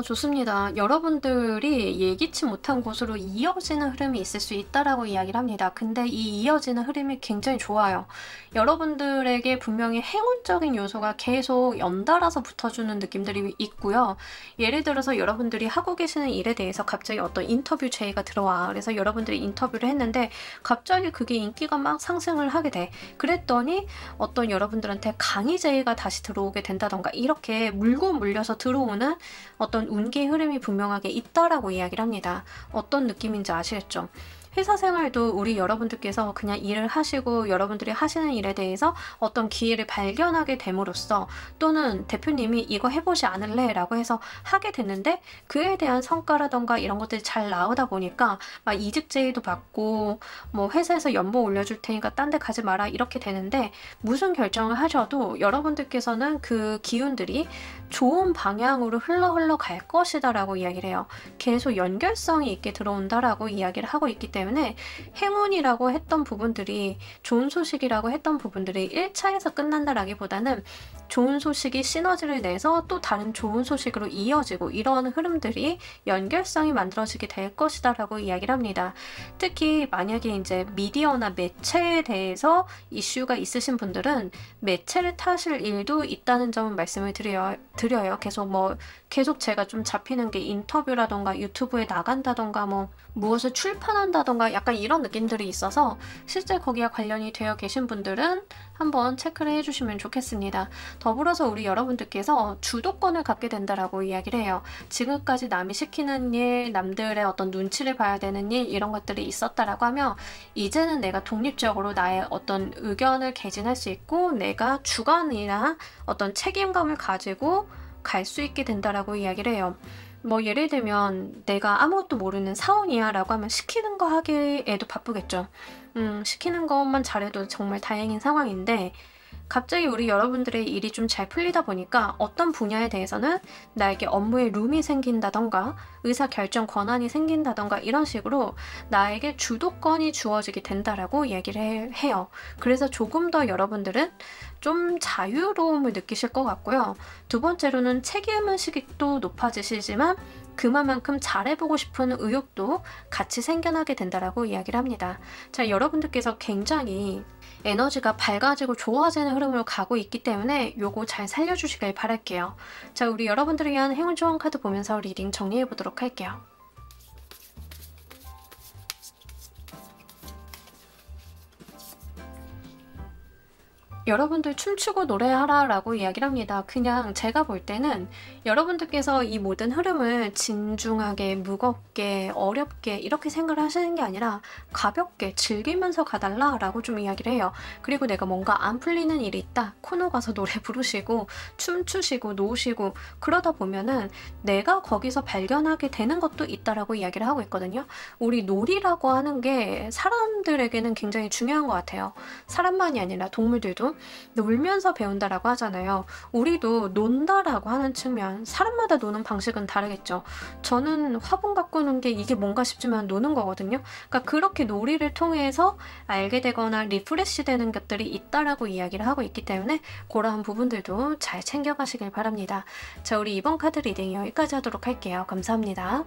좋습니다. 여러분들이 예기치 못한 곳으로 이어지는 흐름이 있을 수 있다라고 이야기를 합니다. 근데 이 이어지는 흐름이 굉장히 좋아요. 여러분들에게 분명히 행운적인 요소가 계속 연달아서 붙어주는 느낌들이 있고요. 예를 들어서 여러분들이 하고 계시는 일에 대해서 갑자기 어떤 인터뷰 제의가 들어와. 그래서 여러분들이 인터뷰를 했는데 갑자기 그게 인기가 막 상승을 하게 돼. 그랬더니 어떤 여러분들한테 강의 제의가 다시 들어오게 된다던가 이렇게 물고 물려서 들어오는 어떤 운기의 흐름이 분명하게 있다라고 이야기를 합니다. 어떤 느낌인지 아시겠죠? 회사 생활도 우리 여러분들께서 그냥 일을 하시고 여러분들이 하시는 일에 대해서 어떤 기회를 발견하게 됨으로써, 또는 대표님이 이거 해보지 않을래? 라고 해서 하게 됐는데 그에 대한 성과라던가 이런 것들이 잘 나오다 보니까 막 이직 제의도 받고 뭐 회사에서 연봉 올려줄 테니까 딴 데 가지 마라 이렇게 되는데, 무슨 결정을 하셔도 여러분들께서는 그 기운들이 좋은 방향으로 흘러 갈 것이다 라고 이야기를 해요. 계속 연결성이 있게 들어온다라고 이야기를 하고 있기 때문에 행운이라고 했던 부분들이, 좋은 소식이라고 했던 부분들이 1차에서 끝난다라기보다는 좋은 소식이 시너지를 내서 또 다른 좋은 소식으로 이어지고, 이런 흐름들이 연결성이 만들어지게 될 것이다 라고 이야기를 합니다. 특히 만약에 이제 미디어나 매체에 대해서 이슈가 있으신 분들은 매체를 타실 일도 있다는 점은 말씀을 드려요. 계속 제가 좀 잡히는 게 인터뷰라던가 유튜브에 나간다던가 뭐 무엇을 출판한다던가 약간 이런 느낌들이 있어서, 실제 거기와 관련이 되어 계신 분들은 한번 체크를 해주시면 좋겠습니다. 더불어서 우리 여러분들께서 주도권을 갖게 된다라고 이야기를 해요. 지금까지 남이 시키는 일, 남들의 어떤 눈치를 봐야 되는 일, 이런 것들이 있었다라고 하면 이제는 내가 독립적으로 나의 어떤 의견을 개진할 수 있고 내가 주관이나 어떤 책임감을 가지고 갈 수 있게 된다라고 이야기를 해요. 뭐 예를 들면 내가 아무것도 모르는 사원이야 라고 하면 시키는 거 하기에도 바쁘겠죠. 시키는 것만 잘해도 정말 다행인 상황인데, 갑자기 우리 여러분들의 일이 좀 잘 풀리다 보니까 어떤 분야에 대해서는 나에게 업무에 룸이 생긴다던가 의사결정 권한이 생긴다던가 이런 식으로 나에게 주도권이 주어지게 된다라고 이야기를 해요. 그래서 조금 더 여러분들은 좀 자유로움을 느끼실 것 같고요. 두 번째로는 책임의식도 높아지시지만 그만큼 잘해보고 싶은 의욕도 같이 생겨나게 된다라고 이야기를 합니다. 자, 여러분들께서 굉장히 에너지가 밝아지고 좋아지는 흐름으로 가고 있기 때문에 요거 잘 살려주시길 바랄게요. 자, 우리 여러분들을 위한 행운 조언 카드 보면서 리딩 정리해보도록 할게요. 여러분들 춤추고 노래하라 라고 이야기를 합니다. 그냥 제가 볼 때는 여러분들께서 이 모든 흐름을 진중하게, 무겁게, 어렵게 이렇게 생각을 하시는 게 아니라 가볍게 즐기면서 가달라 라고 좀 이야기를 해요. 그리고 내가 뭔가 안 풀리는 일이 있다, 코너 가서 노래 부르시고 춤추시고 노시고 그러다 보면은 내가 거기서 발견하게 되는 것도 있다라고 이야기를 하고 있거든요. 우리 놀이라고 하는 게 사람들에게는 굉장히 중요한 것 같아요. 사람만이 아니라 동물들도 놀면서 배운다라고 하잖아요. 우리도 논다라고 하는 측면, 사람마다 노는 방식은 다르겠죠. 저는 화분 갖고 노는 게 이게 뭔가 싶지만 노는 거거든요. 그러니까 그렇게 놀이를 통해서 알게 되거나 리프레시 되는 것들이 있다라고 이야기를 하고 있기 때문에 그러한 부분들도 잘 챙겨가시길 바랍니다. 자, 우리 이번 카드 리딩 여기까지 하도록 할게요. 감사합니다.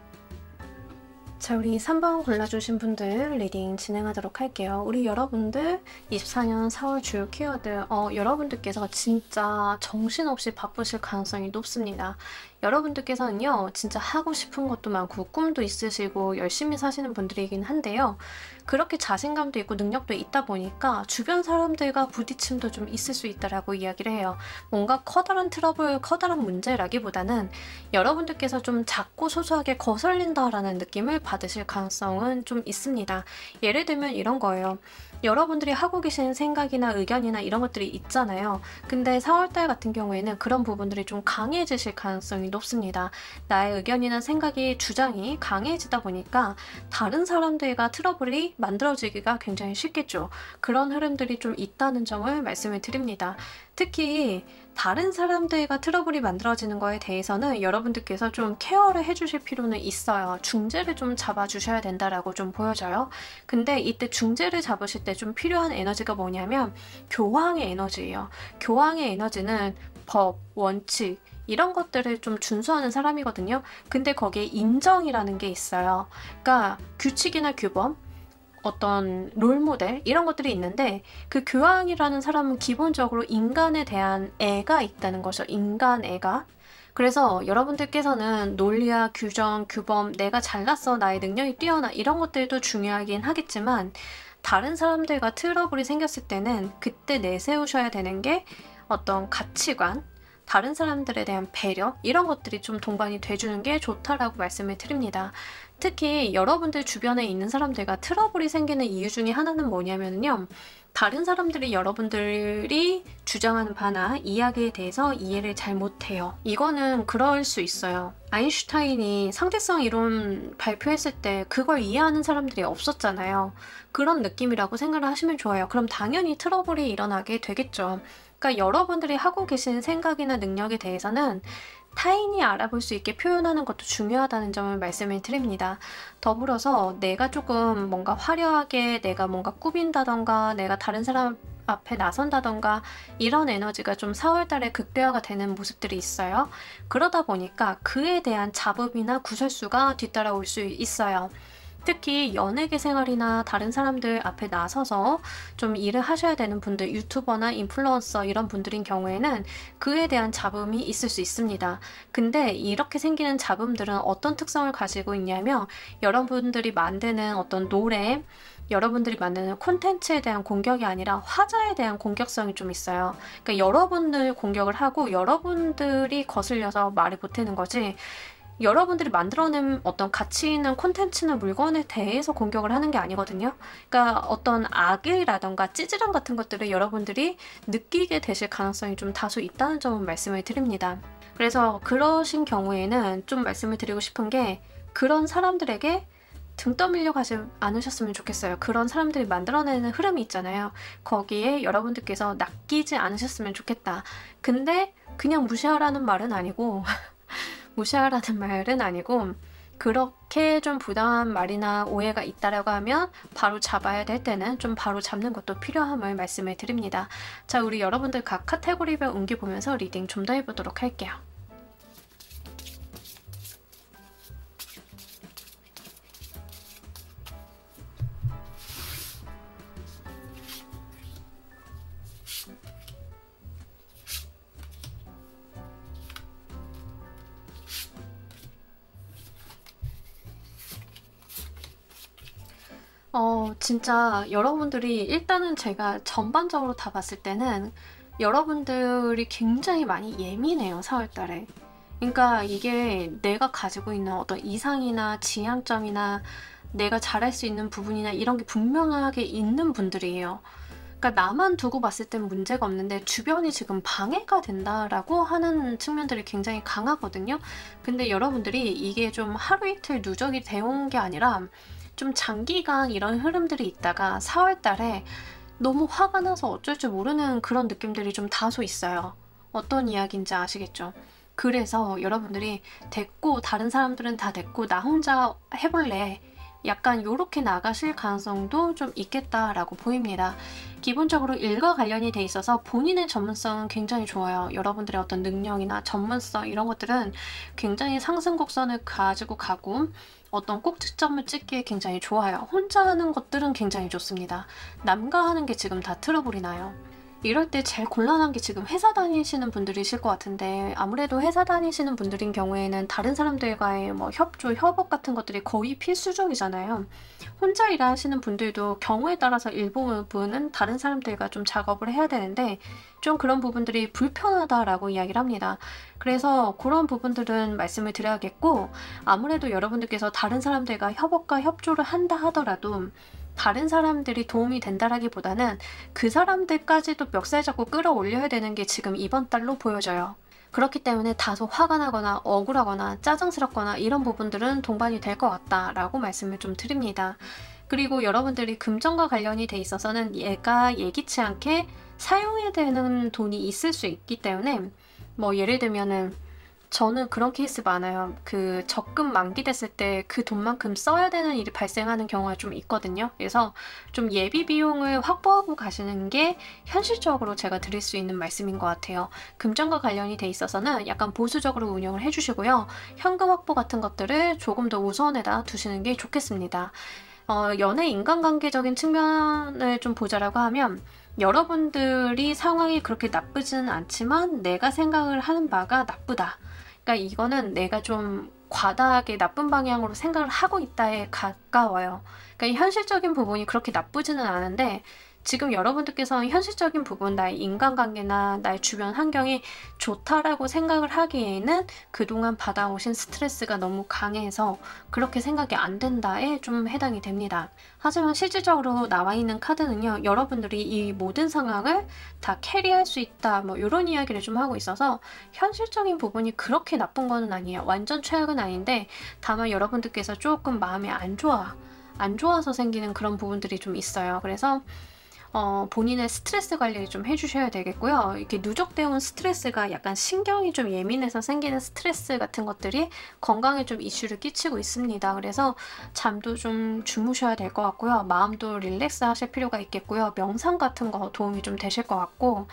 자, 우리 3번 골라주신 분들 리딩 진행하도록 할게요. 우리 여러분들 24년 4월 주요 키워드, 여러분들께서 진짜 정신없이 바쁘실 가능성이 높습니다. 여러분들께서는요, 진짜 하고 싶은 것도 많고 꿈도 있으시고 열심히 사시는 분들이긴 한데요. 그렇게 자신감도 있고 능력도 있다 보니까 주변 사람들과 부딪힘도 좀 있을 수 있다라고 이야기를 해요. 뭔가 커다란 트러블, 커다란 문제라기보다는 여러분들께서 좀 작고 소소하게 거슬린다라는 느낌을 받으실 가능성은 좀 있습니다. 예를 들면 이런 거예요. 여러분들이 하고 계신 생각이나 의견이나 이런 것들이 있잖아요. 근데 4월달 같은 경우에는 그런 부분들이 좀 강해지실 가능성이 높습니다. 나의 의견이나 생각이, 주장이 강해지다 보니까 다른 사람들과 트러블이 만들어지기가 굉장히 쉽겠죠. 그런 흐름들이 좀 있다는 점을 말씀을 드립니다. 특히 다른 사람들과 트러블이 만들어지는 거에 대해서는 여러분들께서 좀 케어를 해주실 필요는 있어요. 중재를 좀 잡아주셔야 된다라고 좀 보여져요. 근데 이때 중재를 잡으실 때 좀 필요한 에너지가 뭐냐면 교황의 에너지예요. 교황의 에너지는 법, 원칙, 이런 것들을 좀 준수하는 사람이거든요. 근데 거기에 인정이라는 게 있어요. 그러니까 규칙이나 규범, 어떤 롤모델 이런 것들이 있는데, 그 교황이라는 사람은 기본적으로 인간에 대한 애가 있다는 거죠. 인간애가. 그래서 여러분들께서는 논리와 규정, 규범, 내가 잘났어, 나의 능력이 뛰어나, 이런 것들도 중요하긴 하겠지만 다른 사람들과 트러블이 생겼을 때는 그때 내세우셔야 되는 게 어떤 가치관, 다른 사람들에 대한 배려, 이런 것들이 좀 동반이 돼주는 게 좋다라고 말씀을 드립니다. 특히 여러분들 주변에 있는 사람들과 트러블이 생기는 이유 중에 하나는 뭐냐면요. 다른 사람들이 여러분들이 주장하는 바나 이야기에 대해서 이해를 잘 못해요. 이거는 그럴 수 있어요. 아인슈타인이 상대성 이론 발표했을 때 그걸 이해하는 사람들이 없었잖아요. 그런 느낌이라고 생각을 하시면 좋아요. 그럼 당연히 트러블이 일어나게 되겠죠. 그러니까 여러분들이 하고 계신 생각이나 능력에 대해서는 타인이 알아볼 수 있게 표현하는 것도 중요하다는 점을 말씀을 드립니다. 더불어서 내가 조금 뭔가 화려하게 내가 뭔가 꾸민다던가 내가 다른 사람 앞에 나선다던가 이런 에너지가 좀 4월달에 극대화가 되는 모습들이 있어요. 그러다 보니까 그에 대한 잡음이나 구설수가 뒤따라올 수 있어요. 특히 연예계 생활이나 다른 사람들 앞에 나서서 좀 일을 하셔야 되는 분들, 유튜버나 인플루언서 이런 분들인 경우에는 그에 대한 잡음이 있을 수 있습니다. 근데 이렇게 생기는 잡음들은 어떤 특성을 가지고 있냐면 여러분들이 만드는 어떤 노래, 여러분들이 만드는 콘텐츠에 대한 공격이 아니라 화자에 대한 공격성이 좀 있어요. 그러니까 여러분들 공격을 하고 여러분들이 거슬려서 말을 못하는 거지, 여러분들이 만들어낸 어떤 가치 있는 콘텐츠나 물건에 대해서 공격을 하는 게 아니거든요. 그러니까 어떤 악의라던가 찌질함 같은 것들을 여러분들이 느끼게 되실 가능성이 좀 다소 있다는 점은 말씀을 드립니다. 그래서 그러신 경우에는 좀 말씀을 드리고 싶은 게 그런 사람들에게 등 떠밀려 가지 않으셨으면 좋겠어요. 그런 사람들이 만들어내는 흐름이 있잖아요. 거기에 여러분들께서 낚이지 않으셨으면 좋겠다. 근데 그냥 무시하라는 말은 아니고 무시하라는 말은 아니고 그렇게 좀 부당한 말이나 오해가 있다라고 하면 바로 잡아야 될 때는 좀 바로 잡는 것도 필요함을 말씀을 드립니다. 자, 우리 여러분들 각 카테고리별 운기 보면서 리딩 좀 더 해보도록 할게요. 진짜 여러분들이 일단은 제가 전반적으로 다 봤을 때는 여러분들이 굉장히 많이 예민해요, 4월달에. 그러니까 이게 내가 가지고 있는 어떤 이상이나 지향점이나 내가 잘할 수 있는 부분이나 이런 게 분명하게 있는 분들이에요. 그러니까 나만 두고 봤을 땐 문제가 없는데 주변이 지금 방해가 된다라고 하는 측면들이 굉장히 강하거든요. 근데 여러분들이 이게 좀 하루 이틀 누적이 되어온 게 아니라 좀 장기간 이런 흐름들이 있다가 4월달에 너무 화가 나서 어쩔 줄 모르는 그런 느낌들이 좀 다소 있어요. 어떤 이야기인지 아시겠죠? 그래서 여러분들이 됐고 다른 사람들은 다 됐고 나 혼자 해볼래, 약간 요렇게 나가실 가능성도 좀 있겠다라고 보입니다. 기본적으로 일과 관련이 돼 있어서 본인의 전문성은 굉장히 좋아요. 여러분들의 어떤 능력이나 전문성 이런 것들은 굉장히 상승 곡선을 가지고 가고 어떤 꼭지점을 찍기에 굉장히 좋아요. 혼자 하는 것들은 굉장히 좋습니다. 남과 하는 게 지금 다 트러블이 나요. 이럴 때 제일 곤란한 게 지금 회사 다니시는 분들이실 것 같은데, 아무래도 회사 다니시는 분들인 경우에는 다른 사람들과의 뭐 협조, 협업 같은 것들이 거의 필수적이잖아요. 혼자 일하시는 분들도 경우에 따라서 일부분은 다른 사람들과 좀 작업을 해야 되는데 좀 그런 부분들이 불편하다라고 이야기를 합니다. 그래서 그런 부분들은 말씀을 드려야겠고, 아무래도 여러분들께서 다른 사람들과 협업과 협조를 한다 하더라도 다른 사람들이 도움이 된다라기보다는 그 사람들까지도 멱살 잡고 끌어올려야 되는 게 지금 이번 달로 보여져요. 그렇기 때문에 다소 화가 나거나 억울하거나 짜증스럽거나 이런 부분들은 동반이 될 것 같다라고 말씀을 좀 드립니다. 그리고 여러분들이 금전과 관련이 돼 있어서는 얘가 예기치 않게 사용해야 되는 돈이 있을 수 있기 때문에, 뭐 예를 들면은 저는 그런 케이스 많아요. 그 적금 만기됐을 때 그 돈만큼 써야 되는 일이 발생하는 경우가 좀 있거든요. 그래서 좀 예비 비용을 확보하고 가시는 게 현실적으로 제가 드릴 수 있는 말씀인 것 같아요. 금전과 관련이 돼 있어서는 약간 보수적으로 운영을 해주시고요. 현금 확보 같은 것들을 조금 더 우선에다 두시는 게 좋겠습니다. 연애 인간관계적인 측면을 좀 보자라고 하면 여러분들이 상황이 그렇게 나쁘지는 않지만 내가 생각을 하는 바가 나쁘다. 그러니까 이거는 내가 좀 과다하게 나쁜 방향으로 생각을 하고 있다에 가까워요. 그러니까 이 현실적인 부분이 그렇게 나쁘지는 않은데 지금 여러분들께서 현실적인 부분, 나의 인간관계나 나의 주변 환경이 좋다라고 생각을 하기에는 그동안 받아오신 스트레스가 너무 강해서 그렇게 생각이 안 된다에 좀 해당이 됩니다. 하지만 실질적으로 나와 있는 카드는요, 여러분들이 이 모든 상황을 다 캐리할 수 있다, 뭐 이런 이야기를 좀 하고 있어서 현실적인 부분이 그렇게 나쁜 거는 아니에요. 완전 최악은 아닌데 다만 여러분들께서 조금 마음이 안 좋아서 생기는 그런 부분들이 좀 있어요. 그래서 본인의 스트레스 관리를 좀 해주셔야 되겠고요. 이렇게 누적되어 온 스트레스가 약간 신경이 좀 예민해서 생기는 스트레스 같은 것들이 건강에 좀 이슈를 끼치고 있습니다. 그래서 잠도 좀 주무셔야 될 것 같고요. 마음도 릴렉스 하실 필요가 있겠고요. 명상 같은 거 도움이 좀 되실 것 같고,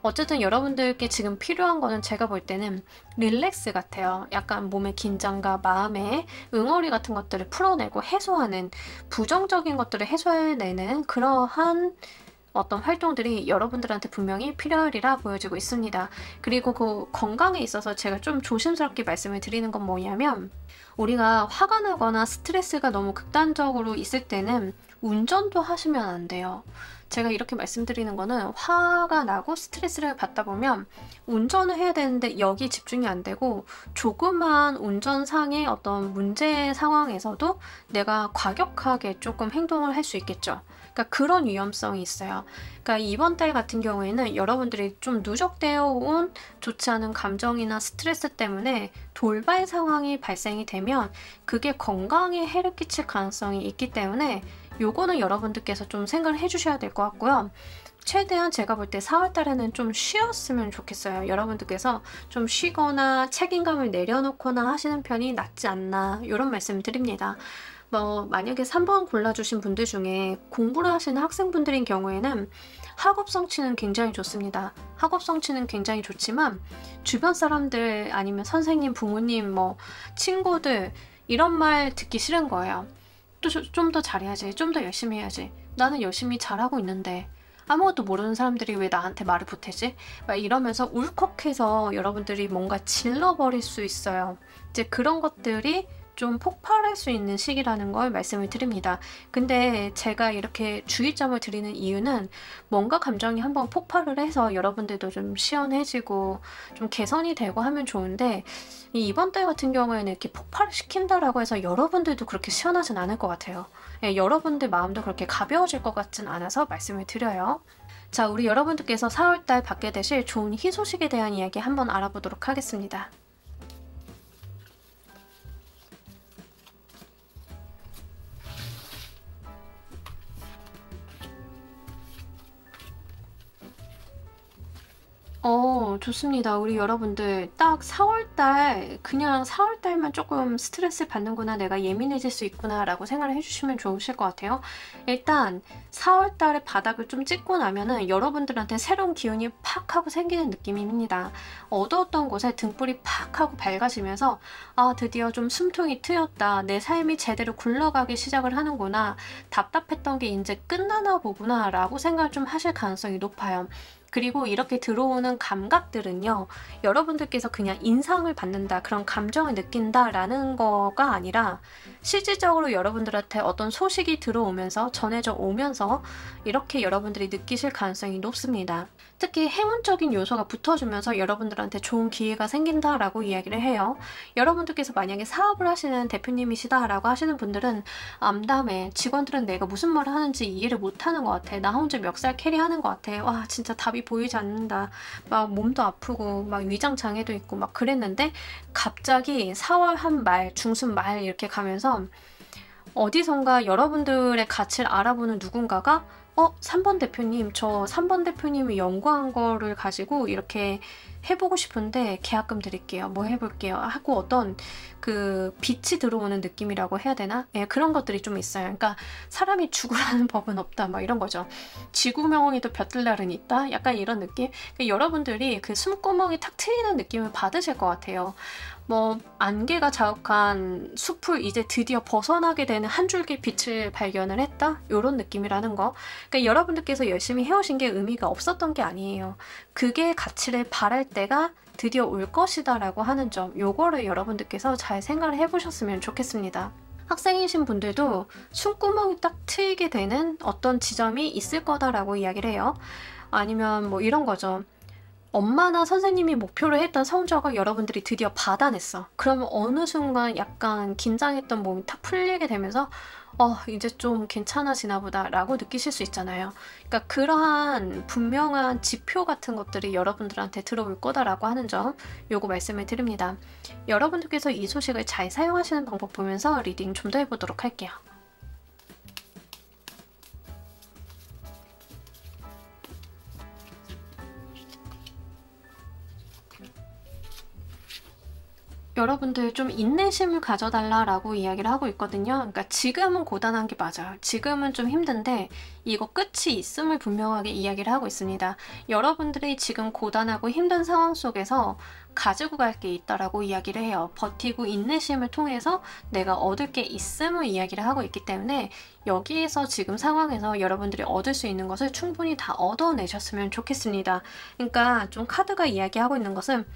어쨌든 여러분들께 지금 필요한 거는 제가 볼 때는 릴렉스 같아요. 약간 몸의 긴장과 마음의 응어리 같은 것들을 풀어내고 해소하는, 부정적인 것들을 해소해내는 그러한 어떤 활동들이 여러분들한테 분명히 필요하리라 보여지고 있습니다. 그리고 그 건강에 있어서 제가 좀 조심스럽게 말씀을 드리는 건 뭐냐면, 우리가 화가 나거나 스트레스가 너무 극단적으로 있을 때는 운전도 하시면 안 돼요. 제가 이렇게 말씀드리는 거는, 화가 나고 스트레스를 받다 보면 운전을 해야 되는데 여기 집중이 안 되고 조그만 운전상의 어떤 문제 상황에서도 내가 과격하게 조금 행동을 할 수 있겠죠. 그러니까 그런 위험성이 있어요. 그러니까 이번 달 같은 경우에는 여러분들이 좀 누적되어 온 좋지 않은 감정이나 스트레스 때문에 돌발 상황이 발생이 되면 그게 건강에 해를 끼칠 가능성이 있기 때문에 요거는 여러분들께서 좀 생각을 해주셔야 될 것 같고요. 최대한 제가 볼 때 4월 달에는 좀 쉬었으면 좋겠어요. 여러분들께서 좀 쉬거나 책임감을 내려놓거나 하시는 편이 낫지 않나, 이런 말씀 드립니다. 만약에 3번 골라주신 분들 중에 공부를 하시는 학생분들인 경우에는 학업 성취는 굉장히 좋습니다. 학업 성취는 굉장히 좋지만 주변 사람들 아니면 선생님, 부모님, 친구들 이런 말 듣기 싫은 거예요. 좀 더 잘해야지, 좀 더 열심히 해야지, 나는 열심히 잘하고 있는데 아무것도 모르는 사람들이 왜 나한테 말을 보태지? 막 이러면서 울컥해서 여러분들이 뭔가 질러버릴 수 있어요. 이제 그런 것들이 좀 폭발할 수 있는 시기라는 걸 말씀을 드립니다. 근데 제가 이렇게 주의점을 드리는 이유는, 뭔가 감정이 한번 폭발을 해서 여러분들도 좀 시원해지고 좀 개선이 되고 하면 좋은데, 이번 달 같은 경우에는 이렇게 폭발을 시킨다라고 해서 여러분들도 그렇게 시원하진 않을 것 같아요. 여러분들 마음도 그렇게 가벼워질 것 같진 않아서 말씀을 드려요. 자, 우리 여러분들께서 4월달 받게 되실 좋은 희소식에 대한 이야기 한번 알아보도록 하겠습니다. 좋습니다. 우리 여러분들 딱 4월달, 그냥 4월달만 조금 스트레스 받는구나, 내가 예민해질 수 있구나 라고 생각을 해주시면 좋으실 것 같아요. 일단 4월달에 바닥을 좀 찍고 나면은 여러분들한테 새로운 기운이 팍 하고 생기는 느낌입니다. 어두웠던 곳에 등불이 팍 하고 밝아지면서, 아, 드디어 좀 숨통이 트였다, 내 삶이 제대로 굴러가기 시작을 하는구나, 답답했던 게 이제 끝나나 보구나 라고 생각을 좀 하실 가능성이 높아요. 그리고 이렇게 들어오는 감각들은요, 여러분들께서 그냥 인상을 받는다, 그런 감정을 느낀다 라는 거가 아니라 실질적으로 여러분들한테 어떤 소식이 들어오면서, 전해져 오면서 이렇게 여러분들이 느끼실 가능성이 높습니다. 특히 행운적인 요소가 붙어주면서 여러분들한테 좋은 기회가 생긴다라고 이야기를 해요. 여러분들께서 만약에 사업을 하시는 대표님이시다라고 하시는 분들은, 암담해, 직원들은 내가 무슨 말을 하는지 이해를 못하는 것 같아, 나 혼자 멱살 캐리하는 것 같아, 와 진짜 답이 보이지 않는다, 막 몸도 아프고 막 위장 장애도 있고 막 그랬는데, 갑자기 4월 한 말, 중순 말 이렇게 가면서 어디선가 여러분들의 가치를 알아보는 누군가가 3번 대표님, 저 3번 대표님이 연구한 거를 가지고 이렇게 해보고 싶은데 계약금 드릴게요, 뭐 해볼게요 하고 어떤 그 빛이 들어오는 느낌이라고 해야 되나? 예, 그런 것들이 좀 있어요. 그러니까 사람이 죽으라는 법은 없다, 막 이런 거죠. 쥐구멍에도 벼뜰날은 있다, 약간 이런 느낌. 그러니까 여러분들이 그 숨구멍이 탁 트이는 느낌을 받으실 것 같아요. 안개가 자욱한 숲을 이제 드디어 벗어나게 되는 한 줄기 빛을 발견을 했다, 이런 느낌이라는 거. 그러니까 여러분들께서 열심히 해오신 게 의미가 없었던 게 아니에요. 그게 가치를 바랄 때가 드디어 올 것이다 라고 하는 점, 요거를 여러분들께서 잘 생각을 해보셨으면 좋겠습니다. 학생이신 분들도 숨구멍이 딱 트이게 되는 어떤 지점이 있을 거다라고 이야기를 해요. 아니면 뭐 이런 거죠. 엄마나 선생님이 목표로 했던 성적을 여러분들이 드디어 받아냈어. 그러면 어느 순간 약간 긴장했던 몸이 탁 풀리게 되면서 이제 좀 괜찮아지나 보다 라고 느끼실 수 있잖아요. 그러니까 그러한 분명한 지표 같은 것들이 여러분들한테 들어올 거다라고 하는 점, 요거 말씀을 드립니다. 여러분들께서 이 소식을 잘 사용하시는 방법 보면서 리딩 좀 더 해보도록 할게요. 여러분들 좀 인내심을 가져달라라고 이야기를 하고 있거든요. 그러니까 지금은 고단한 게 맞아요. 지금은 좀 힘든데 이거 끝이 있음을 분명하게 이야기를 하고 있습니다. 여러분들이 지금 고단하고 힘든 상황 속에서 가지고 갈 게 있다라고 이야기를 해요. 버티고 인내심을 통해서 내가 얻을 게 있음을 이야기를 하고 있기 때문에 여기에서 지금 상황에서 여러분들이 얻을 수 있는 것을 충분히 다 얻어내셨으면 좋겠습니다. 그러니까 좀 카드가 이야기하고 있는 것은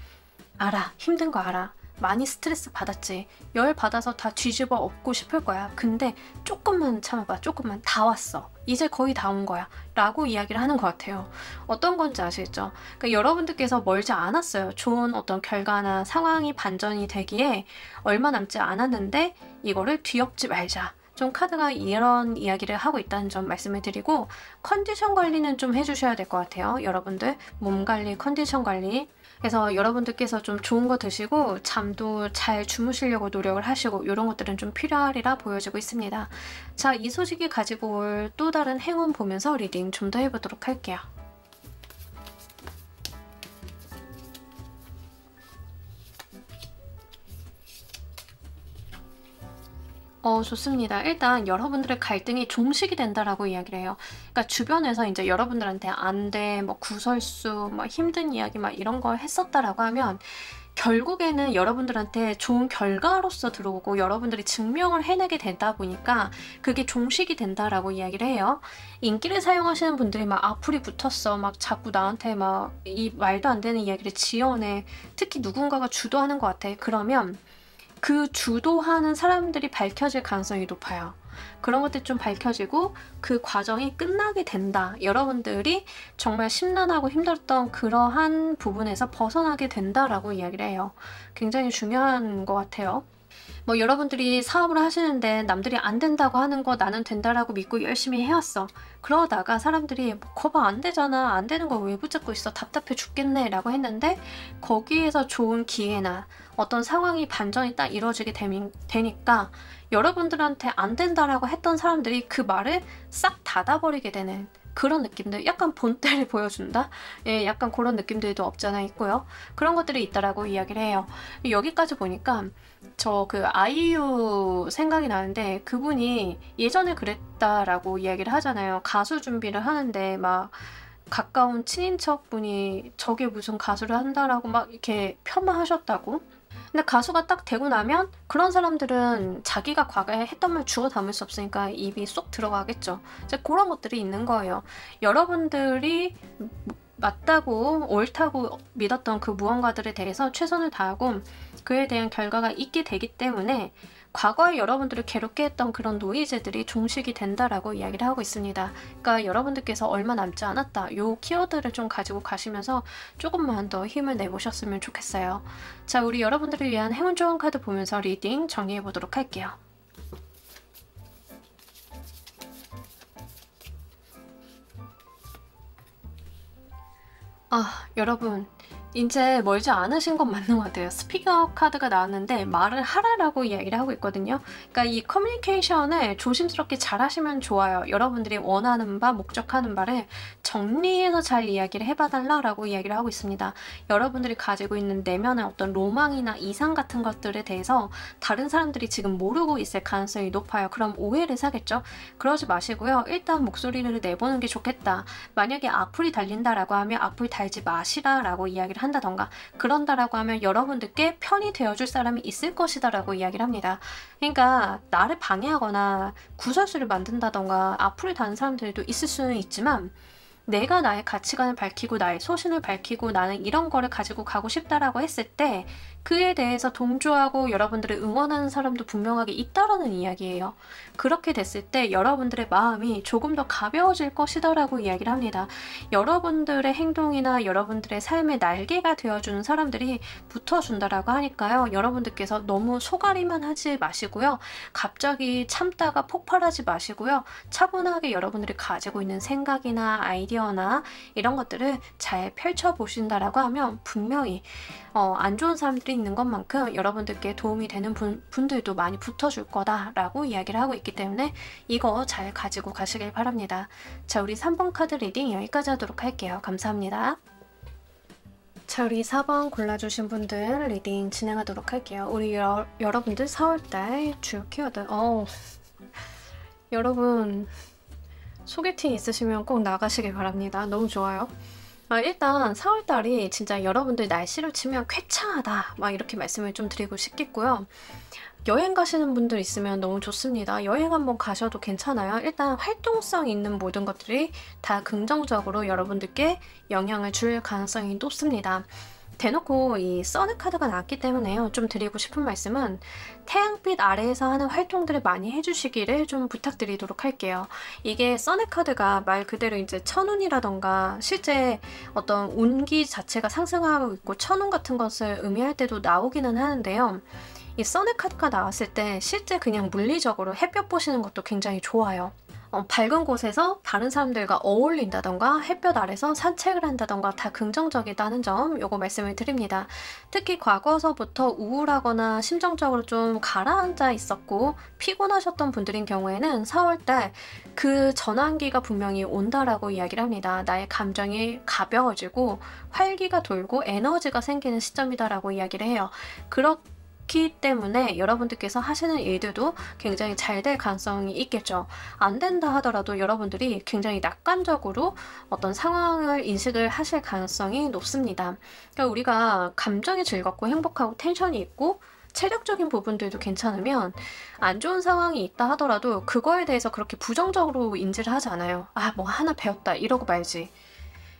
알아. 힘든 거 알아. 많이 스트레스 받았지. 열 받아서 다 뒤집어 엎고 싶을 거야. 근데 조금만 참아봐. 조금만. 다 왔어. 이제 거의 다 온 거야. 라고 이야기를 하는 것 같아요. 어떤 건지 아시겠죠? 그러니까 여러분들께서 멀지 않았어요. 좋은 어떤 결과나 상황이 반전이 되기에 얼마 남지 않았는데 이거를 뒤엎지 말자. 좀 카드가 이런 이야기를 하고 있다는 점 말씀을 드리고, 컨디션 관리는 좀 해주셔야 될 것 같아요. 여러분들 몸 관리, 컨디션 관리. 그래서 여러분들께서 좀 좋은 거 드시고 잠도 잘 주무시려고 노력을 하시고 이런 것들은 좀 필요하리라 보여지고 있습니다. 자, 이 소식이 가지고 올 또 다른 행운 보면서 리딩 좀 더 해보도록 할게요. 좋습니다. 일단 여러분들의 갈등이 종식이 된다라고 이야기를 해요. 그러니까 주변에서 이제 여러분들한테 안 돼, 뭐 구설수, 뭐 힘든 이야기 막 이런 걸 했었다라고 하면 결국에는 여러분들한테 좋은 결과로서 들어오고 여러분들이 증명을 해내게 되다 보니까 그게 종식이 된다라고 이야기를 해요. 인기를 사용하시는 분들이 막 악플이 붙었어. 막 자꾸 나한테 막 이 말도 안 되는 이야기를 지어내. 특히 누군가가 주도하는 것 같아. 그러면 그 주도하는 사람들이 밝혀질 가능성이 높아요. 그런 것들이 좀 밝혀지고 그 과정이 끝나게 된다. 여러분들이 정말 심란하고 힘들었던 그러한 부분에서 벗어나게 된다라고 이야기를 해요. 굉장히 중요한 것 같아요. 뭐 여러분들이 사업을 하시는데 남들이 안 된다고 하는 거 나는 된다라고 믿고 열심히 해왔어. 그러다가 사람들이 뭐 거봐 안 되잖아. 안 되는 거 왜 붙잡고 있어. 답답해 죽겠네 라고 했는데 거기에서 좋은 기회나 어떤 상황이 반전이 딱 이루어지게 되니까 여러분들한테 안 된다라고 했던 사람들이 그 말을 싹 닫아버리게 되는 그런 느낌들, 약간 본때를 보여준다? 예, 약간 그런 느낌들도 없잖아 있고요. 그런 것들이 있다라고 이야기를 해요. 여기까지 보니까 저 그 아이유 생각이 나는데 그분이 예전에 그랬다라고 이야기를 하잖아요. 가수 준비를 하는데 막 가까운 친인척 분이 저게 무슨 가수를 한다라고 막 이렇게 폄하하셨다고. 근데 가수가 딱 되고 나면 그런 사람들은 자기가 과거에 했던 말 주워 담을 수 없으니까 입이 쏙 들어가겠죠. 이제 그런 것들이 있는 거예요. 여러분들이 맞다고 옳다고 믿었던 그 무언가들에 대해서 최선을 다하고 그에 대한 결과가 있게 되기 때문에 과거에 여러분들을 괴롭게 했던 그런 노이즈들이 종식이 된다라고 이야기를 하고 있습니다. 그러니까 여러분들께서 얼마 남지 않았다. 요 키워드를 좀 가지고 가시면서 조금만 더 힘을 내보셨으면 좋겠어요. 자, 우리 여러분들을 위한 행운 좋은 카드 보면서 리딩 정리해 보도록 할게요. 여러분 이제 멀지 않으신 건 맞는 것 같아요. 스피커 카드가 나왔는데 말을 하라라고 이야기를 하고 있거든요. 그러니까 이 커뮤니케이션을 조심스럽게 잘 하시면 좋아요. 여러분들이 원하는 바, 목적하는 바를 정리해서 잘 이야기를 해봐달라고 이야기를 하고 있습니다. 여러분들이 가지고 있는 내면의 어떤 로망이나 이상 같은 것들에 대해서 다른 사람들이 지금 모르고 있을 가능성이 높아요. 그럼 오해를 사겠죠? 그러지 마시고요. 일단 목소리를 내보는 게 좋겠다. 만약에 악플이 달린다라고 하면 악플 달지 마시라라고 이야기를 한다던가 그런다라고 하면 여러분들께 편이 되어줄 사람이 있을 것이다 라고 이야기를 합니다. 그러니까 나를 방해하거나 구설수를 만든다던가 악플을 다는 사람들도 있을 수는 있지만 내가 나의 가치관을 밝히고 나의 소신을 밝히고 나는 이런 거를 가지고 가고 싶다라고 했을 때 그에 대해서 동조하고 여러분들을 응원하는 사람도 분명하게 있다라는 이야기예요. 그렇게 됐을 때 여러분들의 마음이 조금 더 가벼워질 것이다라고 이야기를 합니다. 여러분들의 행동이나 여러분들의 삶의 날개가 되어주는 사람들이 붙어준다라고 하니까요. 여러분들께서 너무 소가리만 하지 마시고요. 갑자기 참다가 폭발하지 마시고요. 차분하게 여러분들이 가지고 있는 생각이나 아이디어나 이런 것들을 잘 펼쳐보신다라고 하면 분명히 안 좋은 사람들이 있는 것만큼 여러분들께 도움이 되는 분들도 많이 붙어줄 거다라고 이야기를 하고 있기 때문에 이거 잘 가지고 가시길 바랍니다. 자, 우리 3번 카드 리딩 여기까지 하도록 할게요. 감사합니다. 자, 우리 4번 골라주신 분들 리딩 진행하도록 할게요. 우리 여러분들 4월달 주요 키워드. 여러분 소개팅 있으시면 꼭 나가시길 바랍니다. 너무 좋아요. 일단 4월달이 진짜 여러분들 날씨를 치면 쾌차하다 막 이렇게 말씀을 좀 드리고 싶겠고요. 여행 가시는 분들 있으면 너무 좋습니다. 여행 한번 가셔도 괜찮아요. 일단 활동성 있는 모든 것들이 다 긍정적으로 여러분들께 영향을 줄 가능성이 높습니다. 대놓고 이 서드 카드가 나왔기 때문에요. 좀 드리고 싶은 말씀은 태양빛 아래에서 하는 활동들을 많이 해주시기를 좀 부탁드리도록 할게요. 이게 서드 카드가 말 그대로 이제 천운이라던가 실제 어떤 운기 자체가 상승하고 있고 천운 같은 것을 의미할 때도 나오기는 하는데요. 이 서드 카드가 나왔을 때 실제 그냥 물리적으로 햇볕 보시는 것도 굉장히 좋아요. 밝은 곳에서 다른 사람들과 어울린다던가 햇볕 아래서 산책을 한다던가 다 긍정적이다는 점 요거 말씀을 드립니다. 특히 과거서부터 우울하거나 심정적으로 좀 가라앉아 있었고 피곤하셨던 분들인 경우에는 4월달 그 전환기가 분명히 온다라고 이야기를 합니다. 나의 감정이 가벼워지고 활기가 돌고 에너지가 생기는 시점이다라고 이야기를 해요. 그렇기 때문에 여러분들께서 하시는 일들도 굉장히 잘 될 가능성이 있겠죠. 안 된다 하더라도 여러분들이 굉장히 낙관적으로 어떤 상황을 인식을 하실 가능성이 높습니다. 그러니까 우리가 감정이 즐겁고 행복하고 텐션이 있고 체력적인 부분들도 괜찮으면 안 좋은 상황이 있다 하더라도 그거에 대해서 그렇게 부정적으로 인지를 하지 않아요. 뭐 하나 배웠다 이러고 말지.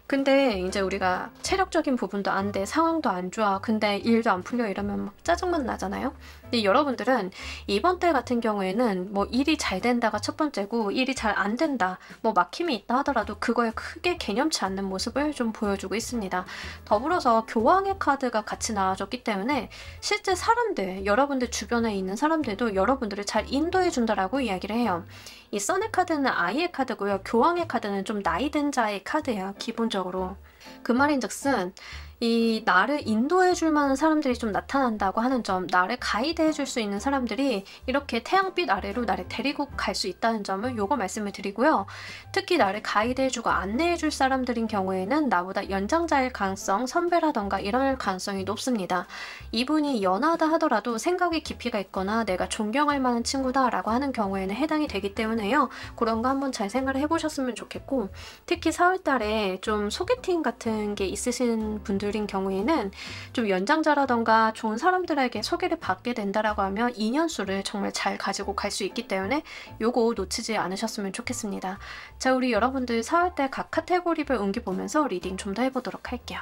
근데 이제 우리가 체력적인 부분도 안 돼, 상황도 안 좋아, 근데 일도 안 풀려 이러면 막 짜증만 나잖아요. 근데 여러분들은 이번 달 같은 경우에는 뭐 일이 잘 된다가 첫 번째고 일이 잘 안 된다, 뭐 막힘이 있다 하더라도 그거에 크게 개념치 않는 모습을 좀 보여주고 있습니다. 더불어서 교황의 카드가 같이 나와줬기 때문에 실제 사람들, 여러분들 주변에 있는 사람들도 여러분들을 잘 인도해 준다라고 이야기를 해요. 이 선의 카드는 아이의 카드고요. 교황의 카드는 좀 나이 든 자의 카드예요. 기본적으로. 그 말인즉슨 이 나를 인도해 줄 만한 사람들이 좀 나타난다고 하는 점, 나를 가이드해 줄 수 있는 사람들이 이렇게 태양빛 아래로 나를 데리고 갈 수 있다는 점을 요거 말씀을 드리고요. 특히 나를 가이드해 주고 안내해 줄 사람들인 경우에는 나보다 연장자일 가능성, 선배라던가 이럴 가능성이 높습니다. 이분이 연하다 하더라도 생각의 깊이가 있거나 내가 존경할 만한 친구다 라고 하는 경우에는 해당이 되기 때문에요. 그런 거 한번 잘 생각을 해보셨으면 좋겠고, 특히 4월달에 좀 소개팅 같은 게 있으신 분들인 경우에는 좀 연장자라던가 좋은 사람들에게 소개를 받게 된다라고 하면 인연수를 정말 잘 가지고 갈 수 있기 때문에 요거 놓치지 않으셨으면 좋겠습니다. 자, 우리 여러분들 4월달 각 카테고리별 운기 보면서 리딩 좀 더 해보도록 할게요.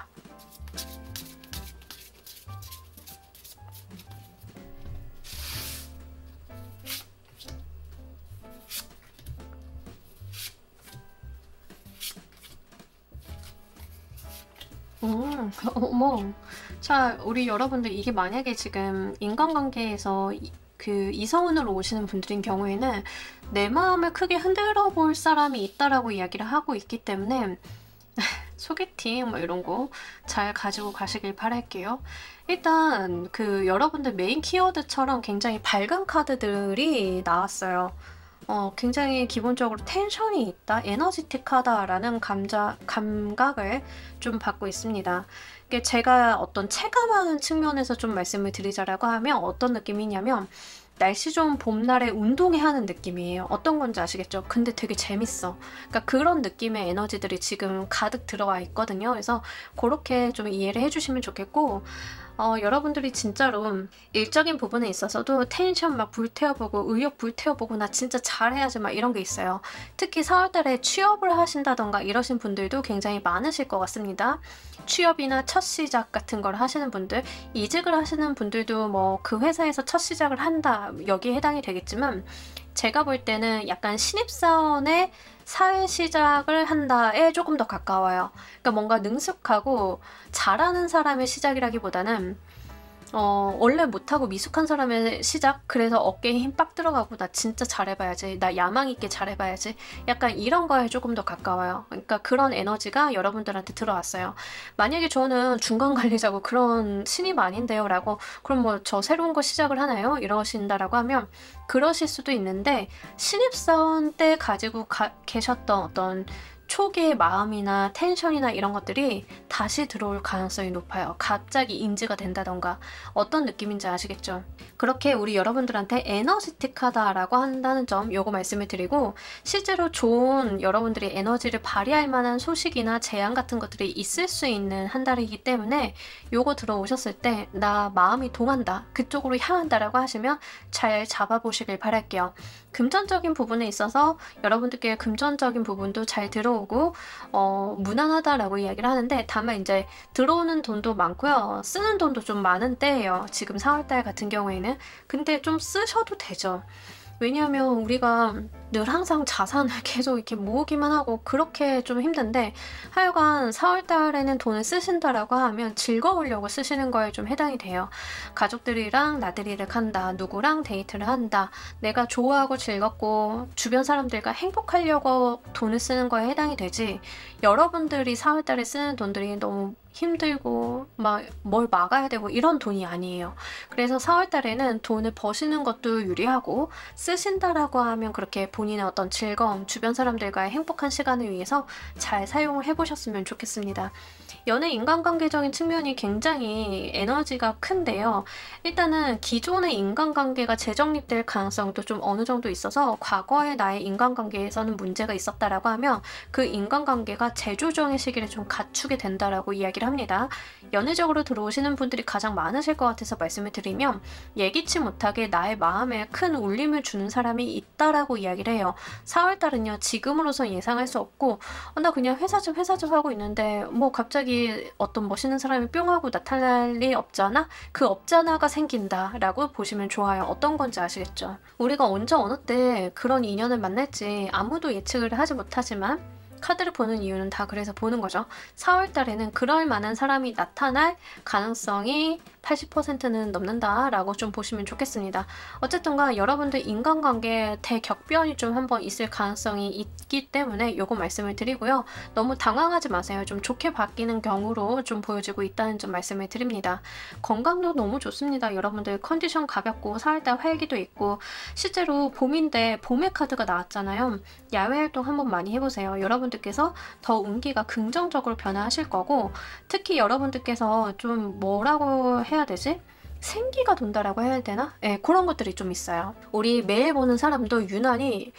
어머. 자, 우리 여러분들 이게 만약에 지금 인간관계에서 그 이성운으로 오시는 분들인 경우에는 내 마음을 크게 흔들어 볼 사람이 있다라고 이야기를 하고 있기 때문에 소개팅 뭐 이런 거 잘 가지고 가시길 바랄게요. 일단 그 여러분들 메인 키워드처럼 굉장히 밝은 카드들이 나왔어요. 굉장히 기본적으로 텐션이 있다, 에너지틱하다라는 감각을 좀 받고 있습니다. 이게 제가 어떤 체감하는 측면에서 좀 말씀을 드리자라고 하면 어떤 느낌이냐면 날씨 좋은 봄날에 운동회 하는 느낌이에요. 어떤 건지 아시겠죠? 근데 되게 재밌어. 그러니까 그런 느낌의 에너지들이 지금 가득 들어와 있거든요. 그래서 그렇게 좀 이해를 해주시면 좋겠고, 여러분들이 진짜로 일적인 부분에 있어서도 텐션 막 불태워보고 의욕 불태워보고 나 진짜 잘해야지 막 이런 게 있어요. 특히 4월달에 취업을 하신다던가 이러신 분들도 굉장히 많으실 것 같습니다. 취업이나 첫 시작 같은 걸 하시는 분들, 이직을 하시는 분들도 뭐 그 회사에서 첫 시작을 한다 여기에 해당이 되겠지만, 제가 볼 때는 약간 신입사원의 사회 시작을 한다에 조금 더 가까워요. 그러니까 뭔가 능숙하고 잘하는 사람의 시작이라기보다는 원래 못하고 미숙한 사람의 시작? 그래서 어깨에 힘 빡 들어가고 나 진짜 잘해봐야지. 나 야망 있게 잘해봐야지. 약간 이런 거에 조금 더 가까워요. 그러니까 그런 에너지가 여러분들한테 들어왔어요. 만약에 저는 중간 관리자고 그런 신입 아닌데요 라고, 그럼 뭐 저 새로운 거 시작을 하나요? 이러신다라고 하면 그러실 수도 있는데, 신입사원 때 가지고 계셨던 어떤 초기의 마음이나 텐션이나 이런 것들이 다시 들어올 가능성이 높아요. 갑자기 인지가 된다던가. 어떤 느낌인지 아시겠죠? 그렇게 우리 여러분들한테 에너지틱하다라고 한다는 점 요거 말씀을 드리고, 실제로 좋은 여러분들이 에너지를 발휘할 만한 소식이나 제안 같은 것들이 있을 수 있는 한 달이기 때문에 요거 들어오셨을 때 나 마음이 동한다, 그쪽으로 향한다라고 하시면 잘 잡아보시길 바랄게요. 금전적인 부분에 있어서 여러분들께 금전적인 부분도 잘 들어오고 무난하다라고 이야기를 하는데, 다만 이제 들어오는 돈도 많고요. 쓰는 돈도 좀 많은 때예요. 지금 4월달 같은 경우에는. 근데 좀 쓰셔도 되죠. 왜냐하면 우리가 늘 항상 자산을 계속 이렇게 모으기만 하고 그렇게 좀 힘든데, 하여간 4월달에는 돈을 쓰신다라고 하면 즐거우려고 쓰시는 거에 좀 해당이 돼요. 가족들이랑 나들이를 간다, 누구랑 데이트를 한다, 내가 좋아하고 즐겁고 주변 사람들과 행복하려고 돈을 쓰는 거에 해당이 되지, 여러분들이 4월달에 쓰는 돈들이 너무 힘들고 막 뭘 막아야 되고 이런 돈이 아니에요. 그래서 4월달에는 돈을 버시는 것도 유리하고, 쓰신다라고 하면 그렇게 본인의 어떤 즐거움, 주변 사람들과의 행복한 시간을 위해서 잘 사용을 해보셨으면 좋겠습니다. 연애 인간관계적인 측면이 굉장히 에너지가 큰데요. 일단은 기존의 인간관계가 재정립될 가능성도 좀 어느 정도 있어서, 과거의 나의 인간관계에서는 문제가 있었다라고 하면 그 인간관계가 재조정의 시기를 좀 갖추게 된다라고 이야기를 합니다. 연애적으로 들어오시는 분들이 가장 많으실 것 같아서 말씀을 드리면, 예기치 못하게 나의 마음에 큰 울림을 주는 사람이 있다라고 이야기를 해요. 4월달은요, 지금으로선 예상할 수 없고, 나 그냥 회사 좀 하고 있는데 뭐 갑자기 어떤 멋있는 사람이 뿅 하고 나타날 리 없잖아? 그 없잖아가 생긴다라고 보시면 좋아요. 어떤 건지 아시겠죠? 우리가 언제 어느 때 그런 인연을 만날지 아무도 예측을 하지 못하지만, 카드를 보는 이유는 다 그래서 보는 거죠. 4월달에는 그럴 만한 사람이 나타날 가능성이 80%는 넘는다라고 좀 보시면 좋겠습니다. 어쨌든가 여러분들 인간관계에 대격변이 좀 한번 있을 가능성이 있기 때문에 이거 말씀을 드리고요. 너무 당황하지 마세요. 좀 좋게 바뀌는 경우로 좀 보여지고 있다는 점 말씀을 드립니다. 건강도 너무 좋습니다. 여러분들 컨디션 가볍고 4월달 활기도 있고, 실제로 봄인데 봄의 카드가 나왔잖아요. 야외 활동 한번 많이 해보세요. 여러분들께서 더 운기가 긍정적으로 변화하실 거고, 특히 여러분들께서 좀 뭐라고 해야 되지? 생기가 돈다라고 해야 되나? 네, 그런 것들이 좀 있어요. 우리 매일 보는 사람도 유난히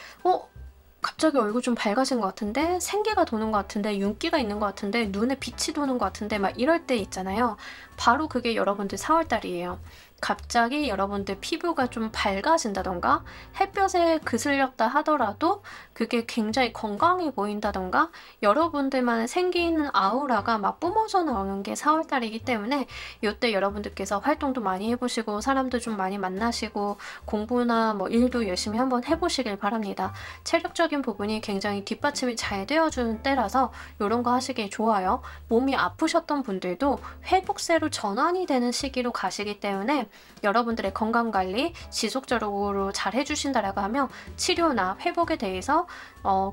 갑자기 얼굴 좀 밝아진 것 같은데, 생기가 도는 것 같은데, 윤기가 있는 것 같은데, 눈에 빛이 도는 것 같은데 막 이럴 때 있잖아요. 바로 그게 여러분들 4월달이에요. 갑자기 여러분들 피부가 좀 밝아진다던가, 햇볕에 그슬렸다 하더라도 그게 굉장히 건강해 보인다던가, 여러분들만의 생기는 아우라가 막 뿜어져 나오는 게 4월달이기 때문에, 이때 여러분들께서 활동도 많이 해보시고 사람도 좀 많이 만나시고 공부나 뭐 일도 열심히 한번 해보시길 바랍니다. 체력적인 부분이 굉장히 뒷받침이 잘 되어주는 때라서 이런 거 하시기 좋아요. 몸이 아프셨던 분들도 회복세로 전환이 되는 시기로 가시기 때문에 여러분들의 건강관리 지속적으로 잘 해주신다라고 하면 치료나 회복에 대해서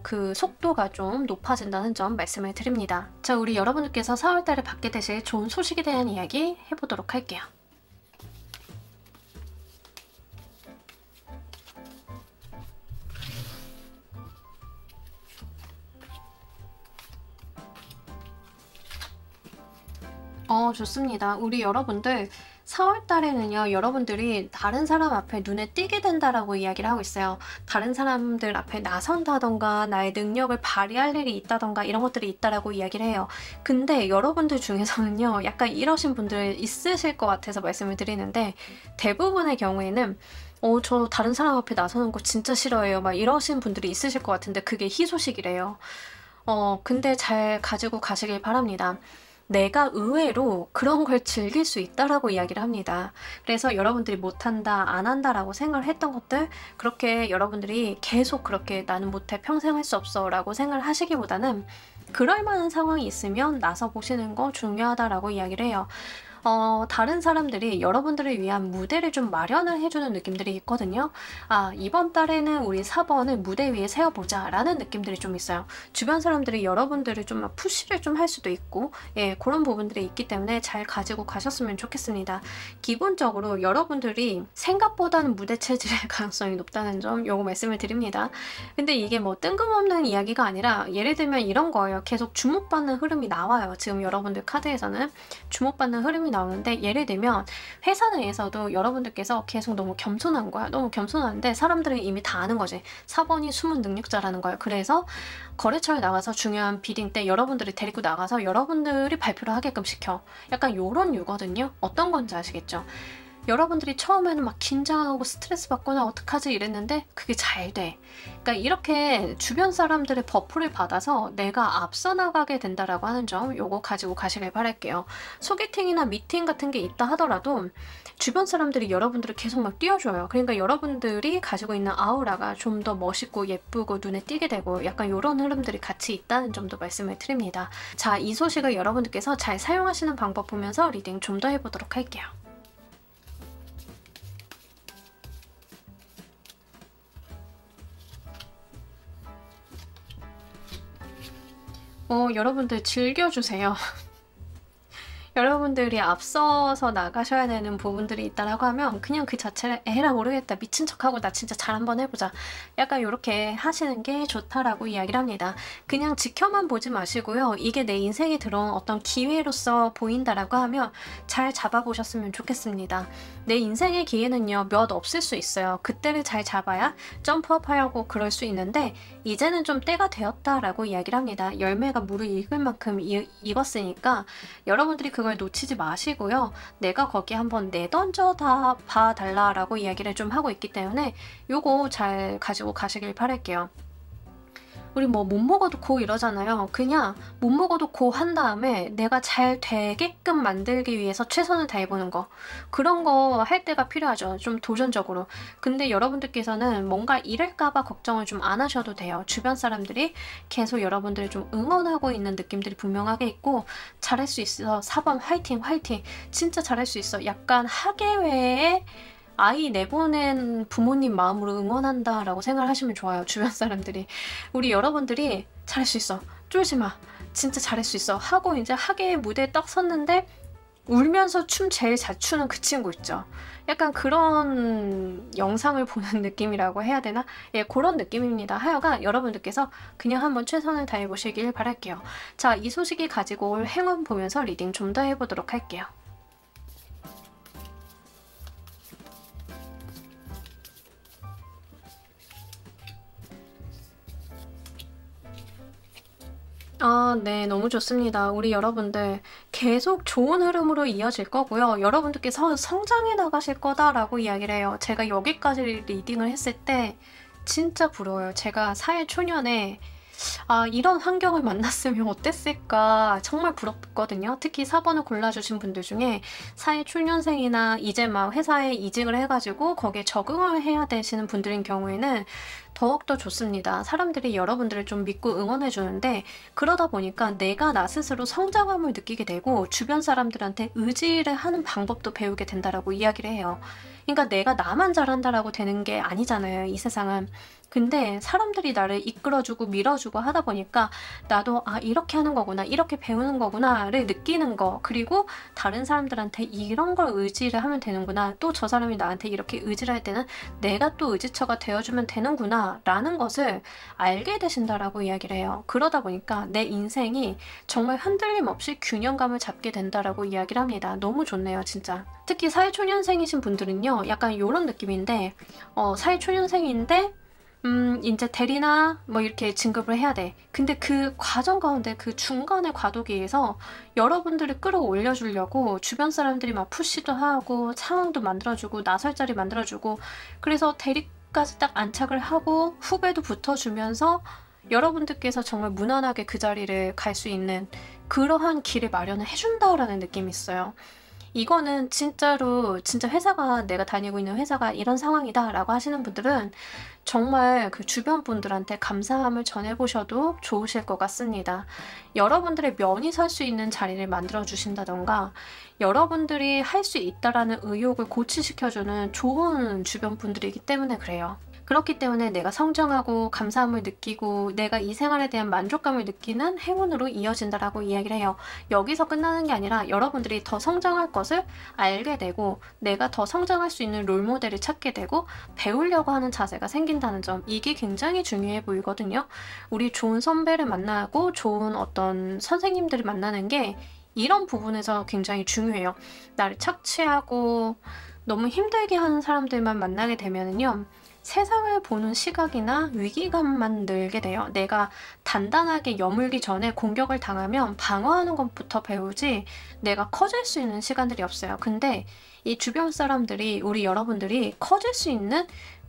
그 속도가 좀 높아진다는 점 말씀을 드립니다. 자, 우리 여러분들께서 4월달에 받게 되실 좋은 소식에 대한 이야기 해보도록 할게요. 좋습니다. 우리 여러분들 4월 달에는요, 여러분들이 다른 사람 앞에 눈에 띄게 된다라고 이야기를 하고 있어요. 다른 사람들 앞에 나선다던가 나의 능력을 발휘할 일이 있다던가 이런 것들이 있다라고 이야기를 해요. 근데 여러분들 중에서는요, 약간 이러신 분들 있으실 것 같아서 말씀을 드리는데, 대부분의 경우에는 저 다른 사람 앞에 나서는 거 진짜 싫어해요. 막 이러신 분들이 있으실 것 같은데 그게 희소식이래요. 근데 잘 가지고 가시길 바랍니다. 내가 의외로 그런 걸 즐길 수 있다라고 이야기를 합니다. 그래서 여러분들이 못한다, 안 한다라고 생각을 했던 것들, 그렇게 여러분들이 계속 그렇게 나는 못해, 평생 할 수 없어 라고 생각을 하시기보다는 그럴 만한 상황이 있으면 나서 보시는 거 중요하다라고 이야기를 해요. 다른 사람들이 여러분들을 위한 무대를 좀 마련을 해주는 느낌들이 있거든요. 이번 달에는 우리 4번을 무대 위에 세워보자 라는 느낌들이 좀 있어요. 주변 사람들이 여러분들을 좀 푸시를 좀 할 수도 있고, 예, 그런 부분들이 있기 때문에 잘 가지고 가셨으면 좋겠습니다. 기본적으로 여러분들이 생각보다는 무대 체질의 가능성이 높다는 점 요거 말씀을 드립니다. 근데 이게 뭐 뜬금없는 이야기가 아니라 예를 들면 이런 거예요. 계속 주목받는 흐름이 나와요. 지금 여러분들 카드에서는 주목받는 흐름이 나오는데, 예를 들면 회사 내에서도 여러분들께서 계속 너무 겸손한 거야. 너무 겸손한데 사람들은 이미 다 아는 거지. 4번이 숨은 능력자라는 거예요. 그래서 거래처에 나가서 중요한 비딩 때 여러분들을 데리고 나가서 여러분들이 발표를 하게끔 시켜. 약간 요런 유거든요. 어떤 건지 아시겠죠? 여러분들이 처음에는 막 긴장하고 스트레스 받거나 어떡하지 이랬는데 그게 잘 돼. 그러니까 이렇게 주변 사람들의 버프를 받아서 내가 앞서 나가게 된다라고 하는 점, 요거 가지고 가시길 바랄게요. 소개팅이나 미팅 같은 게 있다 하더라도 주변 사람들이 여러분들을 계속 막 띄워줘요. 그러니까 여러분들이 가지고 있는 아우라가 좀 더 멋있고 예쁘고 눈에 띄게 되고 약간 이런 흐름들이 같이 있다는 점도 말씀을 드립니다. 자, 이 소식을 여러분들께서 잘 사용하시는 방법 보면서 리딩 좀 더 해보도록 할게요. 여러분들 즐겨주세요. 여러분들이 앞서서 나가셔야 되는 부분들이 있다라고 하면 그냥 그 자체를 에라 모르겠다, 미친 척하고 나 진짜 잘 한번 해보자, 약간 이렇게 하시는 게 좋다라고 이야기를 합니다. 그냥 지켜만 보지 마시고요. 이게 내 인생에 들어온 어떤 기회로서 보인다라고 하면 잘 잡아보셨으면 좋겠습니다. 내 인생의 기회는요, 몇 없을 수 있어요. 그때를 잘 잡아야 점프업하려고 그럴 수 있는데 이제는 좀 때가 되었다라고 이야기를 합니다. 열매가 물을 익을 만큼 익었으니까 여러분들이 그걸 놓치지 마시고요. 내가 거기에 한번 내던져 봐달라라고 이야기를 좀 하고 있기 때문에 요거 잘 가지고 가시길 바랄게요. 우리 뭐 못 먹어도 고 이러잖아요. 그냥 못 먹어도 고 한 다음에 내가 잘 되게끔 만들기 위해서 최선을 다해보는 거, 그런 거 할 때가 필요하죠. 좀 도전적으로. 근데 여러분들께서는 뭔가 이럴까봐 걱정을 좀 안 하셔도 돼요. 주변 사람들이 계속 여러분들을 좀 응원하고 있는 느낌들이 분명하게 있고, 잘할 수 있어 4번 화이팅 화이팅, 진짜 잘할 수 있어, 약간 하계회에 아이 내보낸 부모님 마음으로 응원한다 라고 생각을 하시면 좋아요. 주변 사람들이 우리 여러분들이 잘할 수 있어, 쫄지마, 진짜 잘할 수 있어 하고 이제 하계의 무대에 딱 섰는데 울면서 춤 제일 잘 추는 그 친구 있죠. 약간 그런 영상을 보는 느낌이라고 해야 되나? 예, 그런 느낌입니다. 하여간 여러분들께서 그냥 한번 최선을 다해 보시길 바랄게요. 자, 이 소식이 가지고 올 행운 보면서 리딩 좀 더 해보도록 할게요. 네, 너무 좋습니다. 우리 여러분들 계속 좋은 흐름으로 이어질 거고요. 여러분들께서 성장해 나가실 거다라고 이야기를 해요. 제가 여기까지 리딩을 했을 때 진짜 부러워요. 제가 사회 초년에 이런 환경을 만났으면 어땠을까 정말 부럽거든요. 특히 4번을 골라주신 분들 중에 사회 초년생이나 이제 막 회사에 이직을 해가지고 거기에 적응을 해야 되시는 분들인 경우에는 더욱더 좋습니다. 사람들이 여러분들을 좀 믿고 응원해 주는데, 그러다 보니까 내가 나 스스로 성장함을 느끼게 되고 주변 사람들한테 의지를 하는 방법도 배우게 된다라고 이야기를 해요. 그러니까 내가 나만 잘한다라고 되는 게 아니잖아요, 이 세상은. 근데 사람들이 나를 이끌어주고 밀어주고 하다 보니까 나도 이렇게 하는 거구나, 이렇게 배우는 거구나를 느끼는 거, 그리고 다른 사람들한테 이런 걸 의지를 하면 되는구나, 또 저 사람이 나한테 이렇게 의지를 할 때는 내가 또 의지처가 되어주면 되는구나 라는 것을 알게 되신다라고 이야기를 해요. 그러다 보니까 내 인생이 정말 흔들림 없이 균형감을 잡게 된다라고 이야기를 합니다. 너무 좋네요, 진짜. 특히 사회초년생이신 분들은요, 약간 이런 느낌인데, 사회초년생인데 이제 대리나 뭐 이렇게 진급을 해야 돼. 근데 그 과정 가운데 그 중간의 과도기에서 여러분들을 끌어올려 주려고 주변 사람들이 막 푸시도 하고 상황도 만들어주고 나설 자리 만들어주고, 그래서 대리까지 딱 안착을 하고 후배도 붙어주면서 여러분들께서 정말 무난하게 그 자리를 갈 수 있는 그러한 길을 마련을 해준다라는 느낌이 있어요. 이거는 진짜로 진짜 회사가, 내가 다니고 있는 회사가 이런 상황이다 라고 하시는 분들은 정말 그 주변 분들한테 감사함을 전해보셔도 좋으실 것 같습니다. 여러분들의 면이 설 수 있는 자리를 만들어 주신다던가, 여러분들이 할 수 있다라는 의욕을 고취시켜주는 좋은 주변 분들이기 때문에 그래요. 그렇기 때문에 내가 성장하고 감사함을 느끼고 내가 이 생활에 대한 만족감을 느끼는 행운으로 이어진다라고 이야기를 해요. 여기서 끝나는 게 아니라 여러분들이 더 성장할 것을 알게 되고 내가 더 성장할 수 있는 롤모델을 찾게 되고 배우려고 하는 자세가 생긴다는 점, 이게 굉장히 중요해 보이거든요. 우리 좋은 선배를 만나고 좋은 어떤 선생님들을 만나는 게 이런 부분에서 굉장히 중요해요. 나를 착취하고 너무 힘들게 하는 사람들만 만나게 되면은요, 세상을 보는 시각이나 위기감만 늘게 돼요. 내가 단단하게 여물기 전에 공격을 당하면 방어하는 것부터 배우지 내가 커질 수 있는 시간들이 없어요. 근데 이 주변 사람들이, 우리 여러분들이 커질 수 있는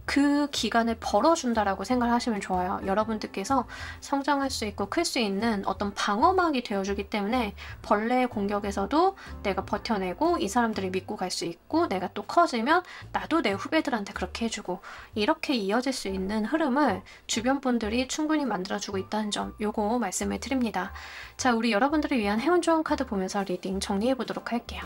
그 기간을 벌어준다라고 생각하시면 좋아요. 여러분들께서 성장할 수 있고 클 수 있는 어떤 방어막이 되어주기 때문에 벌레의 공격에서도 내가 버텨내고 이 사람들을 믿고 갈 수 있고, 내가 또 커지면 나도 내 후배들한테 그렇게 해주고, 이렇게 이어질 수 있는 흐름을 주변 분들이 충분히 만들어주고 있다는 점, 요거 말씀을 드립니다. 자, 우리 여러분들을 위한 행운 조언 카드 보면서 리딩 정리해 보도록 할게요.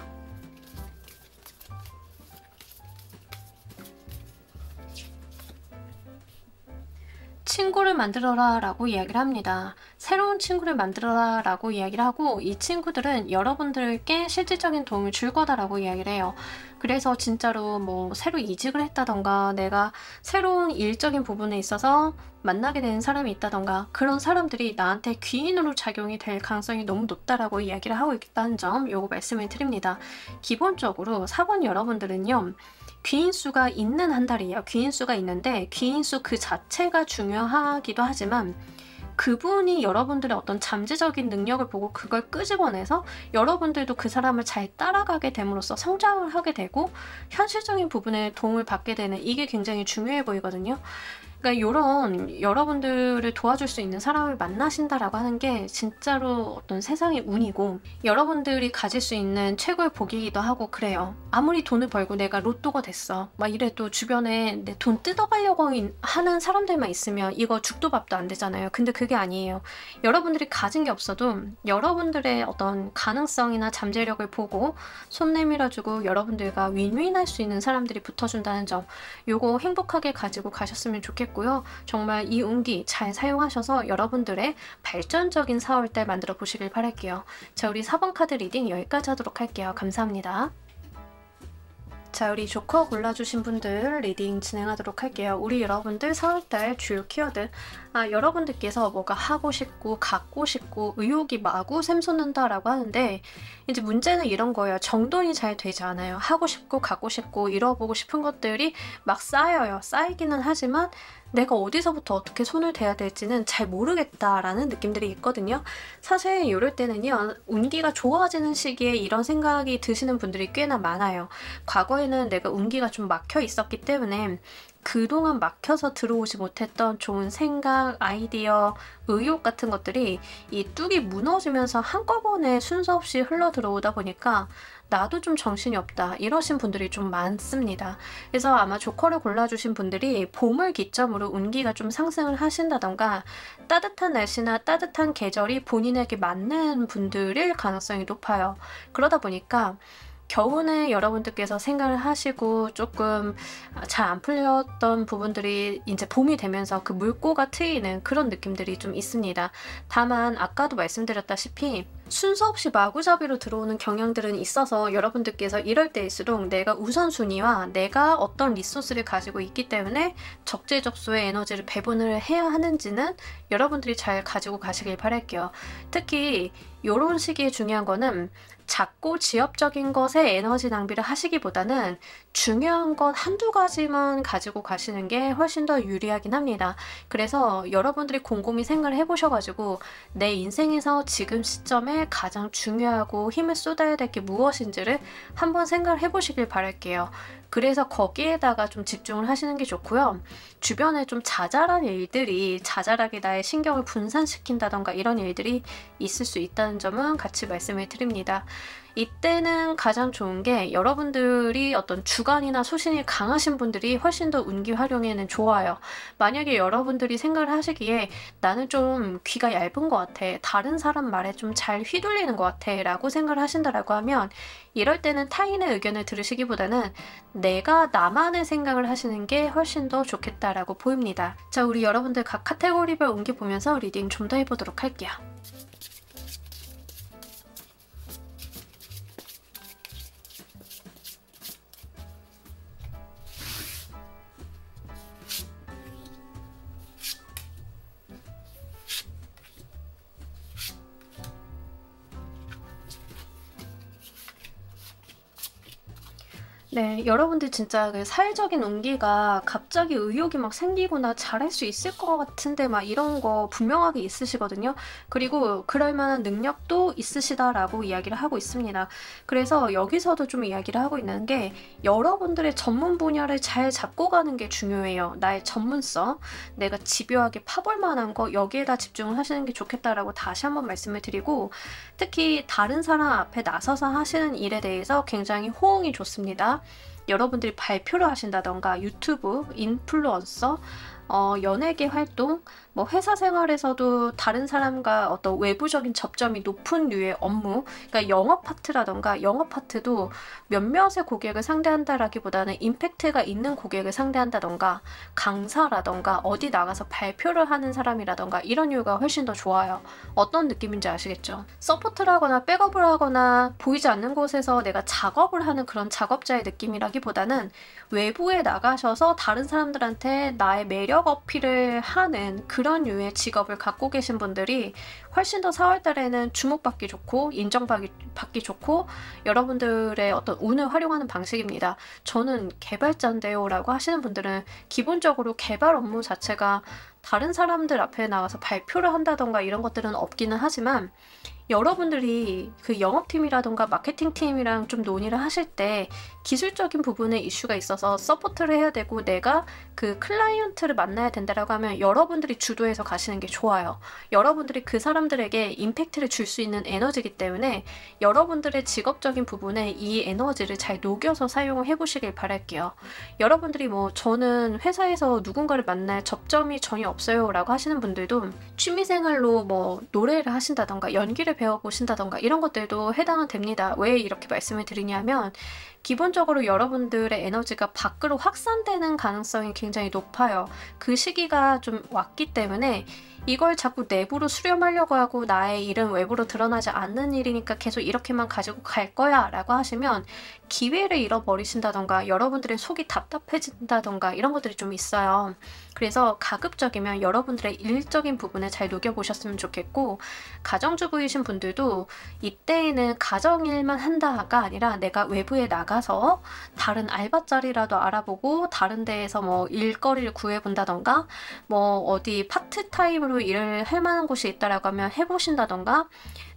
친구를 만들어라 라고 이야기를 합니다. 새로운 친구를 만들어라 라고 이야기를 하고, 이 친구들은 여러분들께 실질적인 도움을 줄 거다라고 이야기를 해요. 그래서 진짜로 뭐 새로 이직을 했다던가, 내가 새로운 일적인 부분에 있어서 만나게 되는 사람이 있다던가, 그런 사람들이 나한테 귀인으로 작용이 될 가능성이 너무 높다라고 이야기를 하고 있다는 점, 요거 말씀을 드립니다. 기본적으로 4번 여러분들은요, 귀인수가 있는 한 달이에요. 귀인수가 있는데 귀인수 그 자체가 중요하기도 하지만 그분이 여러분들의 어떤 잠재적인 능력을 보고 그걸 끄집어내서 여러분들도 그 사람을 잘 따라가게 됨으로써 성장을 하게 되고 현실적인 부분에 도움을 받게 되는, 이게 굉장히 중요해 보이거든요. 그러니까 이런 여러분들을 도와줄 수 있는 사람을 만나신다라고 하는 게 진짜로 어떤 세상의 운이고 여러분들이 가질 수 있는 최고의 복이기도 하고 그래요. 아무리 돈을 벌고 내가 로또가 됐어 막 이래도 주변에 내 돈 뜯어가려고 하는 사람들만 있으면 이거 죽도 밥도 안 되잖아요. 근데 그게 아니에요. 여러분들이 가진 게 없어도 여러분들의 어떤 가능성이나 잠재력을 보고 손 내밀어주고 여러분들과 윈윈할 수 있는 사람들이 붙어준다는 점, 요거 행복하게 가지고 가셨으면 좋겠고, 정말 이 운기 잘 사용하셔서 여러분들의 발전적인 4월달 만들어 보시길 바랄게요. 자, 우리 4번 카드 리딩 여기까지 하도록 할게요. 감사합니다. 자, 우리 조커 골라주신 분들 리딩 진행하도록 할게요. 우리 여러분들 4월달 주요 키워드, 여러분들께서 뭐가 하고 싶고 갖고 싶고 의욕이 마구 샘솟는다라고 하는데, 이제 문제는 이런 거예요. 정돈이 잘 되지 않아요. 하고 싶고 갖고 싶고 이뤄보고 싶은 것들이 막 쌓여요. 쌓이기는 하지만 내가 어디서부터 어떻게 손을 대야 될지는 잘 모르겠다라는 느낌들이 있거든요. 사실 이럴 때는요, 운기가 좋아지는 시기에 이런 생각이 드시는 분들이 꽤나 많아요. 과거에는 내가 운기가 좀 막혀 있었기 때문에 그동안 막혀서 들어오지 못했던 좋은 생각, 아이디어, 의욕 같은 것들이 이 뚝이 무너지면서 한꺼번에 순서 없이 흘러 들어오다 보니까 나도 좀 정신이 없다 이러신 분들이 좀 많습니다. 그래서 아마 조커를 골라주신 분들이 봄을 기점으로 운기가 좀 상승을 하신다던가, 따뜻한 날씨나 따뜻한 계절이 본인에게 맞는 분들일 가능성이 높아요. 그러다 보니까 겨우내 여러분들께서 생각을 하시고 조금 잘 안 풀렸던 부분들이 이제 봄이 되면서 그 물꼬가 트이는 그런 느낌들이 좀 있습니다. 다만 아까도 말씀드렸다시피 순서 없이 마구잡이로 들어오는 경향들은 있어서 여러분들께서 이럴 때일수록 내가 우선순위와 내가 어떤 리소스를 가지고 있기 때문에 적재적소의 에너지를 배분을 해야 하는지는 여러분들이 잘 가지고 가시길 바랄게요. 특히 이런 시기에 중요한 거는 작고 지엽적인 것에 에너지 낭비를 하시기보다는 중요한 것 한두 가지만 가지고 가시는 게 훨씬 더 유리하긴 합니다. 그래서 여러분들이 곰곰이 생각을 해보셔가지고 내 인생에서 지금 시점에 가장 중요하고 힘을 쏟아야 될 게 무엇인지를 한번 생각을 해보시길 바랄게요. 그래서 거기에다가 좀 집중을 하시는 게 좋고요. 주변에 좀 자잘한 일들이 자잘하게 나의 신경을 분산시킨다던가 이런 일들이 있을 수 있다는 점은 같이 말씀을 드립니다. 이때는 가장 좋은 게 여러분들이 어떤 주관이나 소신이 강하신 분들이 훨씬 더 운기 활용에는 좋아요. 만약에 여러분들이 생각을 하시기에 나는 좀 귀가 얇은 것 같아, 다른 사람 말에 좀 잘 휘둘리는 것 같아 라고 생각을 하신다라고 하면 이럴 때는 타인의 의견을 들으시기보다는 내가 나만의 생각을 하시는 게 훨씬 더 좋겠다라고 보입니다. 자, 우리 여러분들 각 카테고리별 옮겨보면서 리딩 좀 더 해보도록 할게요. 네, 여러분들 진짜 그 사회적인 운기가 갑자기 의욕이 막 생기거나 잘할 수 있을 것 같은데 막 이런 거 분명하게 있으시거든요. 그리고 그럴 만한 능력도 있으시다라고 이야기를 하고 있습니다. 그래서 여기서도 좀 이야기를 하고 있는 게 여러분들의 전문 분야를 잘 잡고 가는 게 중요해요. 나의 전문성, 내가 집요하게 파볼 만한 거 여기에다 집중을 하시는 게 좋겠다라고 다시 한번 말씀을 드리고, 특히 다른 사람 앞에 나서서 하시는 일에 대해서 굉장히 호응이 좋습니다. 여러분들이 발표를 하신다던가 유튜브, 인플루언서, 연예계 활동, 뭐 회사 생활에서도 다른 사람과 어떤 외부적인 접점이 높은 류의 업무, 그러니까 영업 파트라던가 영업 파트도 몇몇의 고객을 상대한다라기보다는 임팩트가 있는 고객을 상대한다던가 강사라던가 어디 나가서 발표를 하는 사람이라던가 이런 이유가 훨씬 더 좋아요. 어떤 느낌인지 아시겠죠? 서포트를 하거나 백업을 하거나 보이지 않는 곳에서 내가 작업을 하는 그런 작업자의 느낌이라기보다는 외부에 나가셔서 다른 사람들한테 나의 매력 어필을 하는 그런 류의 직업을 갖고 계신 분들이 훨씬 더 4월달에는 주목받기 좋고 인정받기 좋고 여러분들의 어떤 운을 활용하는 방식입니다. 저는 개발자인데요 라고 하시는 분들은 기본적으로 개발 업무 자체가 다른 사람들 앞에 나가서 발표를 한다던가 이런 것들은 없기는 하지만 여러분들이 그 영업팀이라던가 마케팅팀이랑 좀 논의를 하실 때 기술적인 부분에 이슈가 있어서 서포트를 해야 되고 내가 그 클라이언트를 만나야 된다라고 하면 여러분들이 주도해서 가시는 게 좋아요. 여러분들이 그 사람들에게 임팩트를 줄 수 있는 에너지이기 때문에 여러분들의 직업적인 부분에 이 에너지를 잘 녹여서 사용을 해보시길 바랄게요. 여러분들이 뭐 저는 회사에서 누군가를 만날 접점이 전혀 없어요 라고 하시는 분들도 취미생활로 뭐 노래를 하신다던가 연기를 배워보신다던가 이런 것들도 해당은 됩니다. 왜 이렇게 말씀을 드리냐면 기본적으로 여러분들의 에너지가 밖으로 확산되는 가능성이 굉장히 높아요. 그 시기가 좀 왔기 때문에 이걸 자꾸 내부로 수렴하려고 하고 나의 일은 외부로 드러나지 않는 일이니까 계속 이렇게만 가지고 갈 거야 라고 하시면 기회를 잃어버리신다던가 여러분들의 속이 답답해진다던가 이런 것들이 좀 있어요. 그래서 가급적이면 여러분들의 일적인 부분에 잘 녹여보셨으면 좋겠고, 가정주부이신 분들도 이때에는 가정일만 한다가 아니라 내가 외부에 나가서 다른 알바 자리라도 알아보고 다른 데에서 뭐 일거리를 구해본다던가 뭐 어디 파트타임으로 일을 할 만한 곳이 있다라고 하면 해보신다던가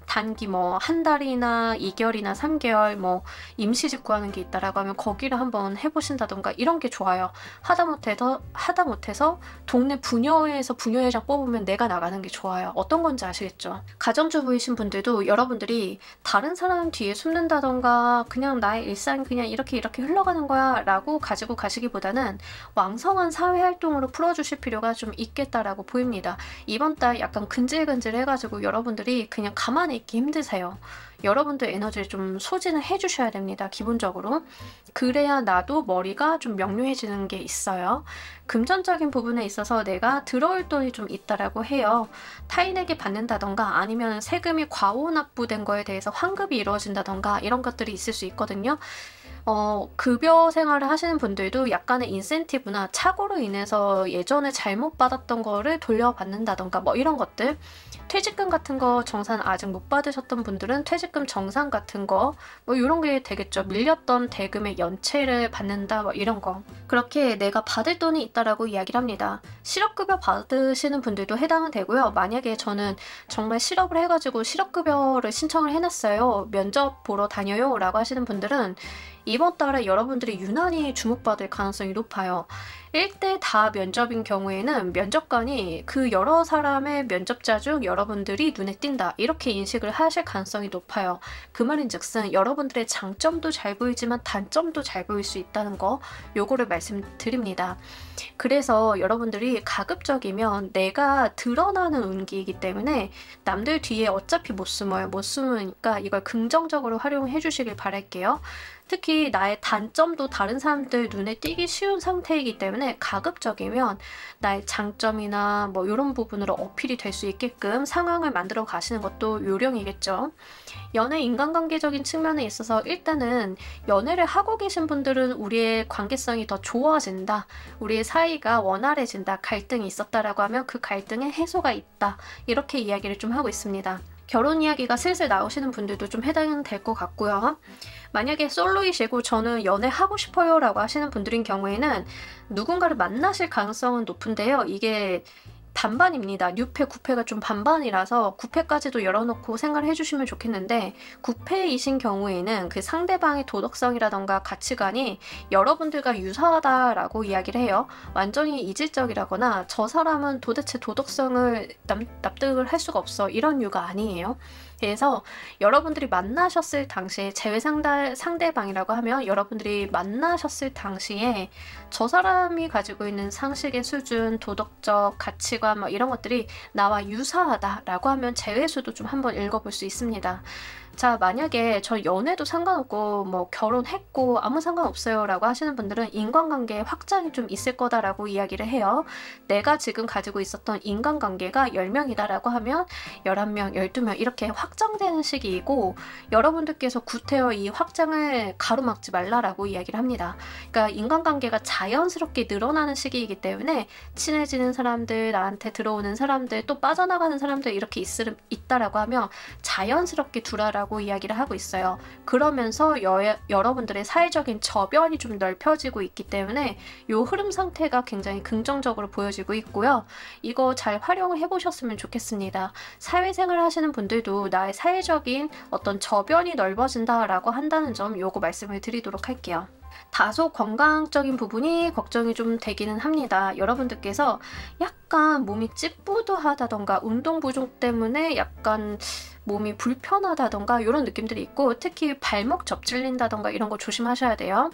단기 뭐 한 달이나 2개월이나 3개월 뭐 임시직 구하는 게 있다라고 하면 거기를 한번 해보신다던가 이런 게 좋아요. 하다못해서 동네 부녀회에서 부녀회장 뽑으면 내가 나가는 게 좋아요. 어떤 건지 아시겠죠? 가정주부이신 분들도 여러분들이 다른 사람 뒤에 숨는다던가 그냥 나의 일상이 그냥 이렇게 흘러가는 거야 라고 가지고 가시기보다는 왕성한 사회활동으로 풀어주실 필요가 좀 있겠다라고 보입니다. 이번 달 약간 근질근질 해가지고 여러분들이 그냥 가만히 가만히 있기 힘드세요. 여러분들 에너지를 좀 소진을 해주셔야 됩니다. 기본적으로. 그래야 나도 머리가 좀 명료해지는 게 있어요. 금전적인 부분에 있어서 내가 들어올 돈이 좀 있다라고 해요. 타인에게 받는다던가 아니면 세금이 과오납부된 거에 대해서 환급이 이루어진다던가 이런 것들이 있을 수 있거든요. 급여 생활을 하시는 분들도 약간의 인센티브나 착오로 인해서 예전에 잘못 받았던 거를 돌려받는다던가 뭐 이런 것들, 퇴직금 같은 거 정산 아직 못 받으셨던 분들은 퇴직금 정산 같은 거 뭐 이런 게 되겠죠. 밀렸던 대금의 연체를 받는다 뭐 이런 거. 그렇게 내가 받을 돈이 있다라고 이야기를 합니다. 실업급여 받으시는 분들도 해당은 되고요. 만약에 저는 정말 실업을 해가지고 실업급여를 신청을 해놨어요. 면접 보러 다녀요 라고 하시는 분들은 이번 달에 여러분들이 유난히 주목받을 가능성이 높아요. 1대 다 면접인 경우에는 면접관이 그 여러 사람의 면접자 중 여러분들이 눈에 띈다 이렇게 인식을 하실 가능성이 높아요. 그 말인즉슨 여러분들의 장점도 잘 보이지만 단점도 잘 보일 수 있다는 거, 요거를 말씀드립니다. 그래서 여러분들이 가급적이면 내가 드러나는 운기이기 때문에 남들 뒤에 어차피 못 숨어요. 못 숨으니까 이걸 긍정적으로 활용해 주시길 바랄게요. 특히 나의 단점도 다른 사람들 눈에 띄기 쉬운 상태이기 때문에 가급적이면 나의 장점이나 뭐 이런 부분으로 어필이 될 수 있게끔 상황을 만들어 가시는 것도 요령이겠죠. 연애 인간관계적인 측면에 있어서 일단은 연애를 하고 계신 분들은 우리의 관계성이 더 좋아진다, 우리의 사이가 원활해진다, 갈등이 있었다라고 하면 그 갈등의 해소가 있다, 이렇게 이야기를 좀 하고 있습니다. 결혼 이야기가 슬슬 나오시는 분들도 좀 해당될 것 같고요. 만약에 솔로이시고 저는 연애하고 싶어요 라고 하시는 분들인 경우에는 누군가를 만나실 가능성은 높은데요. 이게 반반입니다. 6패, 9패가 좀 반반이라서 9패까지도 열어놓고 생각을 해주시면 좋겠는데, 9패이신 경우에는 그 상대방의 도덕성이라던가 가치관이 여러분들과 유사하다라고 이야기를 해요. 완전히 이질적이라거나 저 사람은 도대체 도덕성을 납득을 할 수가 없어 이런 류가 아니에요. 그래서 여러분들이 만나셨을 당시에 제외 상대방이라고 하면 여러분들이 만나셨을 당시에 저 사람이 가지고 있는 상식의 수준, 도덕적 가치관 뭐 이런 것들이 나와 유사하다라고 하면 제외수도 좀 한번 읽어볼 수 있습니다. 자, 만약에 저 연애도 상관없고 뭐 결혼했고 아무 상관없어요 라고 하시는 분들은 인간관계에 확장이 좀 있을 거다라고 이야기를 해요. 내가 지금 가지고 있었던 인간관계가 10명이다 라고 하면 11명, 12명 이렇게 확장되는 시기이고, 여러분들께서 구태여 이 확장을 가로막지 말라라고 이야기를 합니다. 그러니까 인간관계가 자연스럽게 늘어나는 시기이기 때문에 친해지는 사람들, 나한테 들어오는 사람들, 또 빠져나가는 사람들 이렇게 있다라고 하면 자연스럽게 두라라고 이야기를 하고 있어요. 그러면서 여러분들의 사회적인 저변이 좀 넓혀지고 있기 때문에 이 흐름 상태가 굉장히 긍정적으로 보여지고 있고요. 이거 잘 활용해 보셨으면 좋겠습니다. 사회생활 하시는 분들도 나의 사회적인 어떤 저변이 넓어진다라고 한다는 점, 요거 말씀을 드리도록 할게요. 다소 건강적인 부분이 걱정이 좀 되기는 합니다. 여러분들께서 약간 몸이 찌뿌드하다던가 운동 부족 때문에 약간 몸이 불편하다던가 이런 느낌들이 있고, 특히 발목 접질린다던가 이런 거 조심하셔야 돼요.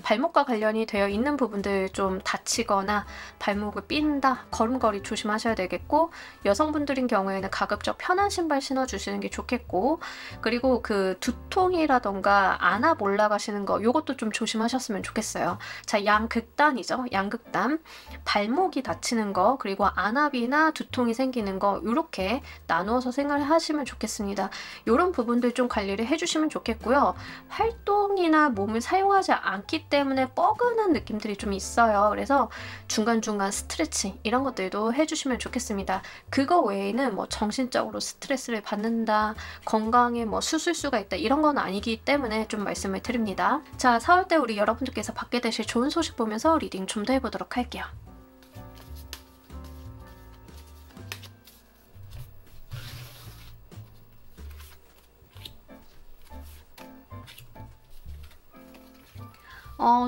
발목과 관련이 되어 있는 부분들 좀 다치거나 발목을 삔다, 걸음걸이 조심하셔야 되겠고, 여성분들인 경우에는 가급적 편한 신발 신어주시는 게 좋겠고, 그리고 그 두통이라던가 안압 올라가시는 거 요것도 좀 조심하셨으면 좋겠어요. 자, 양극단이죠. 양극단. 발목이 다치는 거, 그리고 안압이나 두통이 생기는 거 이렇게 나누어서 생각을 하시면 좋겠습니다. 이런 부분들 좀 관리를 해주시면 좋겠고요. 활동이나 몸을 사용하지 않기 때문에 뻐근한 느낌들이 좀 있어요. 그래서 중간중간 스트레칭 이런 것들도 해주시면 좋겠습니다. 그거 외에는 뭐 정신적으로 스트레스를 받는다, 건강에 뭐 수술수가 있다 이런 건 아니기 때문에 좀 말씀을 드립니다. 자, 4월때 우리 여러분들께서 받게 되실 좋은 소식 보면서 리딩 좀 더 해보도록 할게요.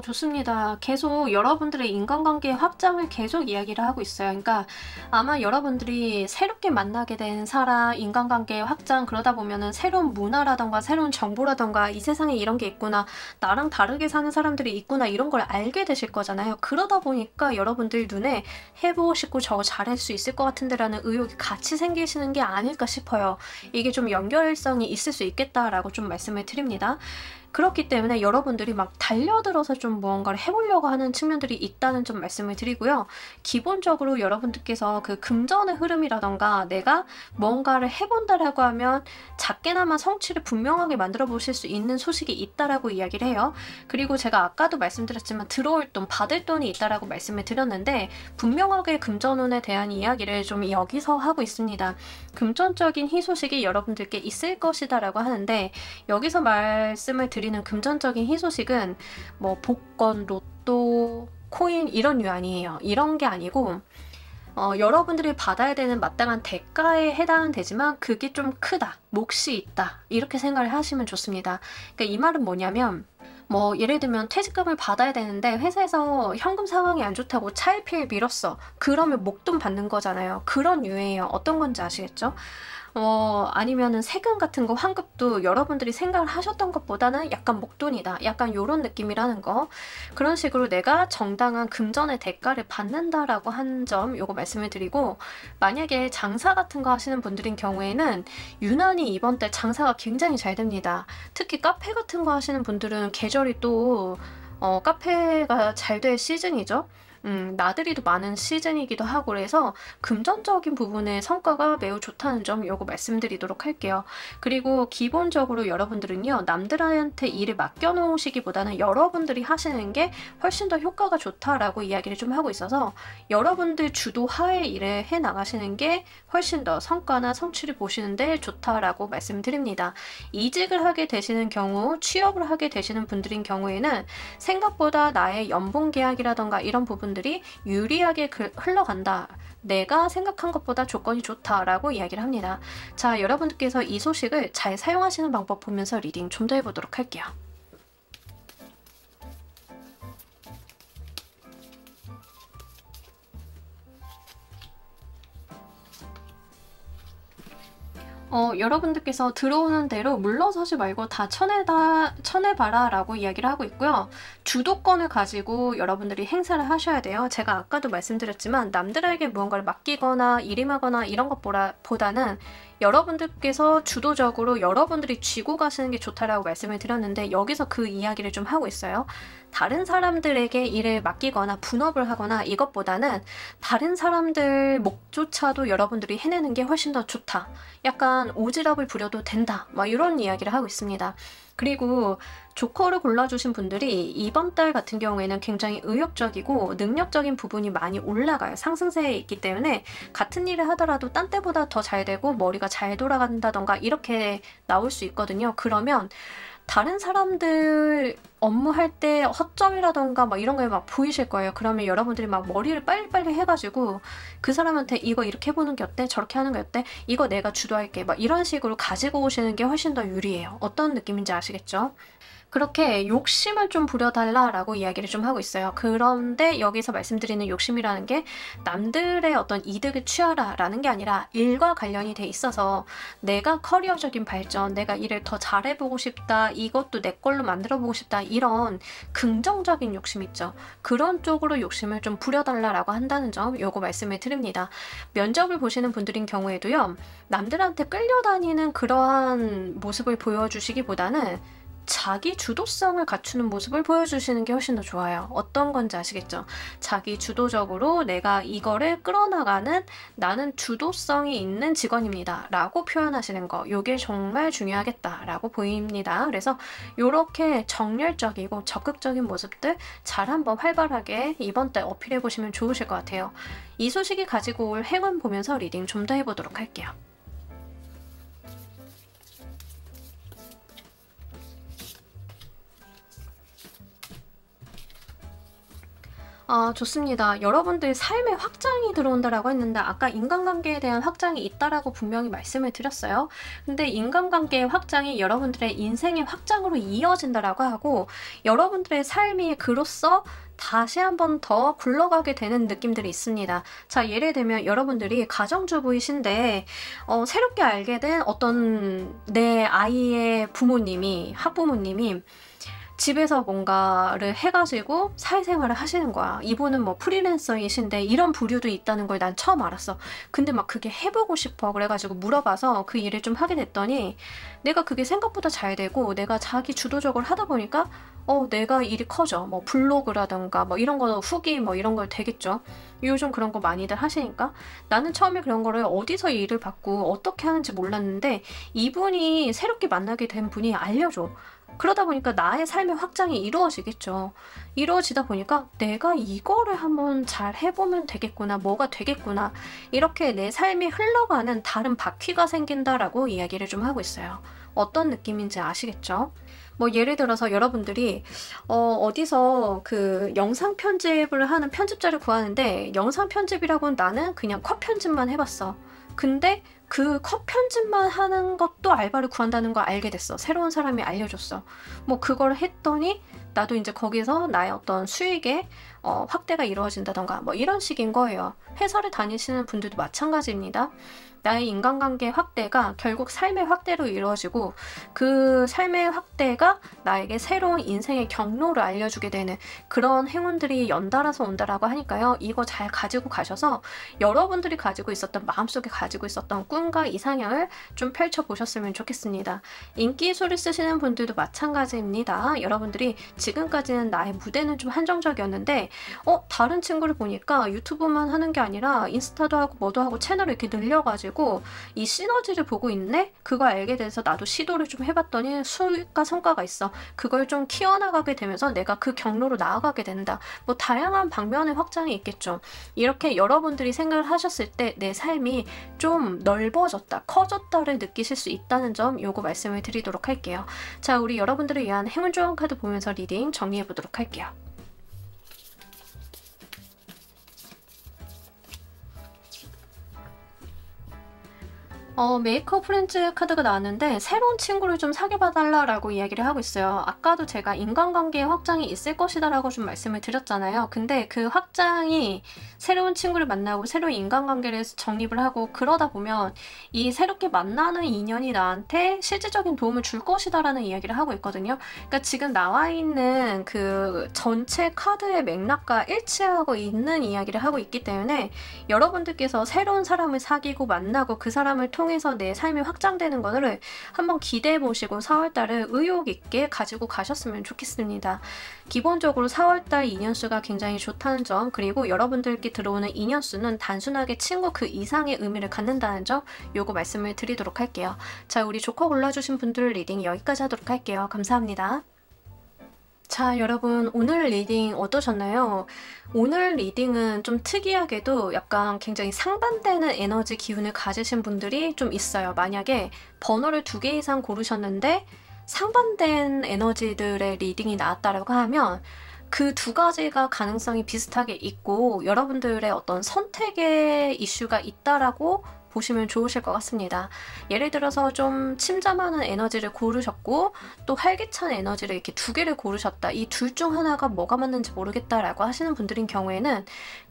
좋습니다. 계속 여러분들의 인간관계 확장을 계속 이야기를 하고 있어요. 그러니까 아마 여러분들이 새롭게 만나게 된 사람, 인간관계 확장 그러다 보면은 새로운 문화라던가 새로운 정보라던가 이 세상에 이런 게 있구나, 나랑 다르게 사는 사람들이 있구나 이런 걸 알게 되실 거잖아요. 그러다 보니까 여러분들 눈에 해보고 싶고 저거 잘할 수 있을 것 같은데라는 의욕이 같이 생기시는 게 아닐까 싶어요. 이게 좀 연결성이 있을 수 있겠다라고 좀 말씀을 드립니다. 그렇기 때문에 여러분들이 막 달려들어서 좀 무언가를 해보려고 하는 측면들이 있다는 좀 말씀을 드리고요. 기본적으로 여러분들께서 그 금전의 흐름이라던가 내가 뭔가를 해본다라고 하면 작게나마 성취를 분명하게 만들어 보실 수 있는 소식이 있다라고 이야기를 해요. 그리고 제가 아까도 말씀드렸지만 들어올 돈, 받을 돈이 있다라고 말씀을 드렸는데 분명하게 금전운에 대한 이야기를 좀 여기서 하고 있습니다. 금전적인 희소식이 여러분들께 있을 것이다라고 하는데 여기서 말씀을 드리는 금전적인 희소식은 뭐 복권, 로또, 코인 이런 류아니에요. 이런 게 아니고 여러분들이 받아야 되는 마땅한 대가에 해당은 되지만 그게 좀 크다, 몫이 있다 이렇게 생각을 하시면 좋습니다. 그러니까 이 말은 뭐냐면 뭐 예를 들면 퇴직금을 받아야 되는데 회사에서 현금 상황이 안 좋다고 차일피일 미뤘어. 그러면 목돈 받는 거잖아요. 그런 류예요. 어떤 건지 아시겠죠? 아니면은 세금 같은 거 환급도 여러분들이 생각을 하셨던 것보다는 약간 목돈이다. 약간 요런 느낌이라는 거. 그런 식으로 내가 정당한 금전의 대가를 받는다라고 한 점 요거 말씀을 드리고 만약에 장사 같은 거 하시는 분들인 경우에는 유난히 이번 달 장사가 굉장히 잘 됩니다. 특히 카페 같은 거 하시는 분들은 계절이 또 카페가 잘 될 시즌이죠. 나들이도 많은 시즌이기도 하고 그래서 금전적인 부분의 성과가 매우 좋다는 점 요거 말씀드리도록 할게요. 그리고 기본적으로 여러분들은요 남들한테 일을 맡겨놓으시기보다는 여러분들이 하시는 게 훨씬 더 효과가 좋다라고 이야기를 좀 하고 있어서 여러분들 주도하에 일을 해 나가시는 게 훨씬 더 성과나 성취를 보시는데 좋다라고 말씀드립니다. 이직을 하게 되시는 경우, 취업을 하게 되시는 분들인 경우에는 생각보다 나의 연봉 계약이라던가 이런 부분들이 유리하게 흘러간다. 내가 생각한 것보다 조건이 좋다라고 이야기를 합니다. 자, 여러분들께서 이 소식을 잘 사용하시는 방법 보면서 리딩 좀 더 해보도록 할게요. 여러분들께서 들어오는 대로 물러서지 말고 다 쳐내봐라 라고 이야기를 하고 있고요. 주도권을 가지고 여러분들이 행사를 하셔야 돼요. 제가 아까도 말씀드렸지만 남들에게 무언가를 맡기거나 일임하거나 이런 것보다는 여러분들께서 주도적으로 여러분들이 쥐고 가시는 게 좋다라고 말씀을 드렸는데 여기서 그 이야기를 좀 하고 있어요. 다른 사람들에게 일을 맡기거나 분업을 하거나 이것보다는 다른 사람들 목조차도 여러분들이 해내는 게 훨씬 더 좋다. 약간 오지랖을 부려도 된다. 막 이런 이야기를 하고 있습니다. 그리고 조커를 골라주신 분들이 이번 달 같은 경우에는 굉장히 의욕적이고 능력적인 부분이 많이 올라가요. 상승세에 있기 때문에 같은 일을 하더라도 딴 때보다 더 잘 되고 머리가 잘 돌아간다던가 이렇게 나올 수 있거든요. 그러면 다른 사람들 업무할 때 허점이라던가 막 이런 게 막 보이실 거예요. 그러면 여러분들이 막 머리를 빨리빨리 해가지고 그 사람한테 이거 이렇게 해보는 게 어때? 저렇게 하는 게 어때? 이거 내가 주도할게. 막 이런 식으로 가지고 오시는 게 훨씬 더 유리해요. 어떤 느낌인지 아시겠죠? 그렇게 욕심을 좀 부려달라라고 이야기를 좀 하고 있어요. 그런데 여기서 말씀드리는 욕심이라는 게 남들의 어떤 이득을 취하라라는 게 아니라 일과 관련이 돼 있어서 내가 커리어적인 발전, 내가 일을 더 잘해보고 싶다, 이것도 내 걸로 만들어보고 싶다 이런 긍정적인 욕심 있죠. 그런 쪽으로 욕심을 좀 부려달라라고 한다는 점 요거 말씀을 드립니다. 면접을 보시는 분들인 경우에도요. 남들한테 끌려다니는 그러한 모습을 보여주시기보다는 자기 주도성을 갖추는 모습을 보여주시는 게 훨씬 더 좋아요. 어떤 건지 아시겠죠? 자기 주도적으로 내가 이거를 끌어나가는 나는 주도성이 있는 직원입니다. 라고 표현하시는 거. 이게 정말 중요하겠다. 라고 보입니다. 그래서 이렇게 정열적이고 적극적인 모습들 잘 한번 활발하게 이번 달 어필해 보시면 좋으실 것 같아요. 이 소식이 가지고 올 행운 보면서 리딩 좀 더 해보도록 할게요. 아, 좋습니다. 여러분들 삶의 확장이 들어온다라고 했는데 아까 인간관계에 대한 확장이 있다라고 분명히 말씀을 드렸어요. 근데 인간관계의 확장이 여러분들의 인생의 확장으로 이어진다라고 하고 여러분들의 삶이 그로써 다시 한 번 더 굴러가게 되는 느낌들이 있습니다. 자, 예를 들면 여러분들이 가정주부이신데 새롭게 알게 된 어떤 내 아이의 부모님이, 학부모님이 집에서 뭔가를 해가지고 사회생활을 하시는 거야. 이분은 뭐 프리랜서이신데 이런 부류도 있다는 걸 난 처음 알았어. 근데 막 그게 해보고 싶어. 그래가지고 물어봐서 그 일을 좀 하게 됐더니 내가 그게 생각보다 잘 되고 내가 자기 주도적으로 하다 보니까 내가 일이 커져. 뭐 블로그라던가 뭐 이런 거 후기 뭐 이런 걸 되겠죠. 요즘 그런 거 많이들 하시니까 나는 처음에 그런 거를 어디서 일을 받고 어떻게 하는지 몰랐는데 이분이 새롭게 만나게 된 분이 알려줘. 그러다 보니까 나의 삶의 확장이 이루어지겠죠. 이루어지다 보니까 내가 이거를 한번 잘 해보면 되겠구나, 뭐가 되겠구나, 이렇게 내 삶이 흘러가는 다른 바퀴가 생긴다라고 이야기를 좀 하고 있어요. 어떤 느낌인지 아시겠죠? 뭐 예를 들어서 여러분들이 어디서 그 영상 편집을 하는 편집자를 구하는데 영상 편집이라고는 나는 그냥 컷 편집만 해봤어. 근데 그 컷 편집만 하는 것도 알바를 구한다는 걸 알게 됐어. 새로운 사람이 알려줬어. 뭐 그걸 했더니 나도 이제 거기서 나의 어떤 수익의 확대가 이루어진다던가 뭐 이런 식인 거예요. 회사를 다니시는 분들도 마찬가지입니다. 나의 인간관계 확대가 결국 삶의 확대로 이루어지고 그 삶의 확대가 나에게 새로운 인생의 경로를 알려주게 되는 그런 행운들이 연달아서 온다라고 하니까요. 이거 잘 가지고 가셔서 여러분들이 가지고 있었던 마음속에 가지고 있었던 꿈과 이상향을 좀 펼쳐보셨으면 좋겠습니다. 인기술을 쓰시는 분들도 마찬가지입니다. 여러분들이 지금까지는 나의 무대는 좀 한정적이었는데 다른 친구를 보니까 유튜브만 하는 게 아니라 인스타도 하고 뭐도 하고 채널을 이렇게 늘려가지고 이 시너지를 보고 있네? 그걸 알게 돼서 나도 시도를 좀 해봤더니 수익과 성과가 있어. 그걸 좀 키워나가게 되면서 내가 그 경로로 나아가게 된다. 뭐 다양한 방면의 확장이 있겠죠. 이렇게 여러분들이 생각을 하셨을 때 내 삶이 좀 넓어졌다, 커졌다를 느끼실 수 있다는 점 요거 말씀을 드리도록 할게요. 자, 우리 여러분들을 위한 행운 조언 카드 보면서 리딩 정리해 보도록 할게요. 메이크업 프렌즈 카드가 나왔는데 새로운 친구를 좀 사귀어봐달라고 이야기를 하고 있어요. 아까도 제가 인간관계의 확장이 있을 것이다 라고 좀 말씀을 드렸잖아요. 근데 그 확장이 새로운 친구를 만나고 새로운 인간관계를 정립을 하고 그러다 보면 이 새롭게 만나는 인연이 나한테 실질적인 도움을 줄 것이다 라는 이야기를 하고 있거든요. 그러니까 지금 나와 있는 그 전체 카드의 맥락과 일치하고 있는 이야기를 하고 있기 때문에 여러분들께서 새로운 사람을 사귀고 만나고 그 사람을 통해서 내 삶이 확장되는 거를 한번 기대해 보시고 4월달을 의욕 있게 가지고 가셨으면 좋겠습니다. 기본적으로 4월달 인연수가 굉장히 좋다는 점, 그리고 여러분들께 들어오는 인연수는 단순하게 친구 그 이상의 의미를 갖는다는 점, 요거 말씀을 드리도록 할게요. 자, 우리 조커 골라주신 분들 리딩 여기까지 하도록 할게요. 감사합니다. 자, 여러분 오늘 리딩 어떠셨나요? 오늘 리딩은 좀 특이하게도 약간 굉장히 상반되는 에너지 기운을 가지신 분들이 좀 있어요. 만약에 번호를 2개 이상 고르셨는데 상반된 에너지들의 리딩이 나왔다고 하면 그 두 가지가 가능성이 비슷하게 있고 여러분들의 어떤 선택의 이슈가 있다라고 보시면 좋으실 것 같습니다. 예를 들어서 좀 침잠하는 에너지를 고르셨고 또 활기찬 에너지를 이렇게 2개를 고르셨다. 이 둘 중 하나가 뭐가 맞는지 모르겠다라고 하시는 분들인 경우에는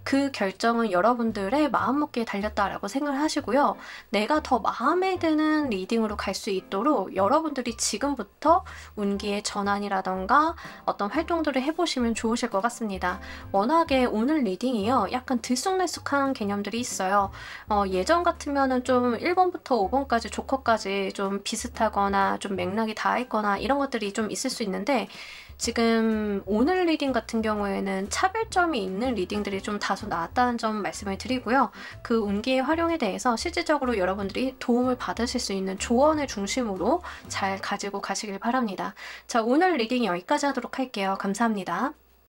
그 결정은 여러분들의 마음먹기에 달렸다라고 생각을 하시고요. 내가 더 마음에 드는 리딩으로 갈 수 있도록 여러분들이 지금부터 운기의 전환이라던가 어떤 활동들을 해보시면 좋으실 것 같습니다. 워낙에 오늘 리딩이요. 약간 들쑥날쑥한 개념들이 있어요. 예전 같으면은 좀 1번부터 5번까지 조커까지 좀 비슷하거나 좀 맥락이 닿아 있거나 이런 것들이 좀 있을 수 있는데 지금 오늘 리딩 같은 경우에는 차별점이 있는 리딩들이 좀 다소 나왔다는 점 말씀을 드리고요. 그 운기의 활용에 대해서 실질적으로 여러분들이 도움을 받으실 수 있는 조언을 중심으로 잘 가지고 가시길 바랍니다. 자, 오늘 리딩 여기까지 하도록 할게요. 감사합니다.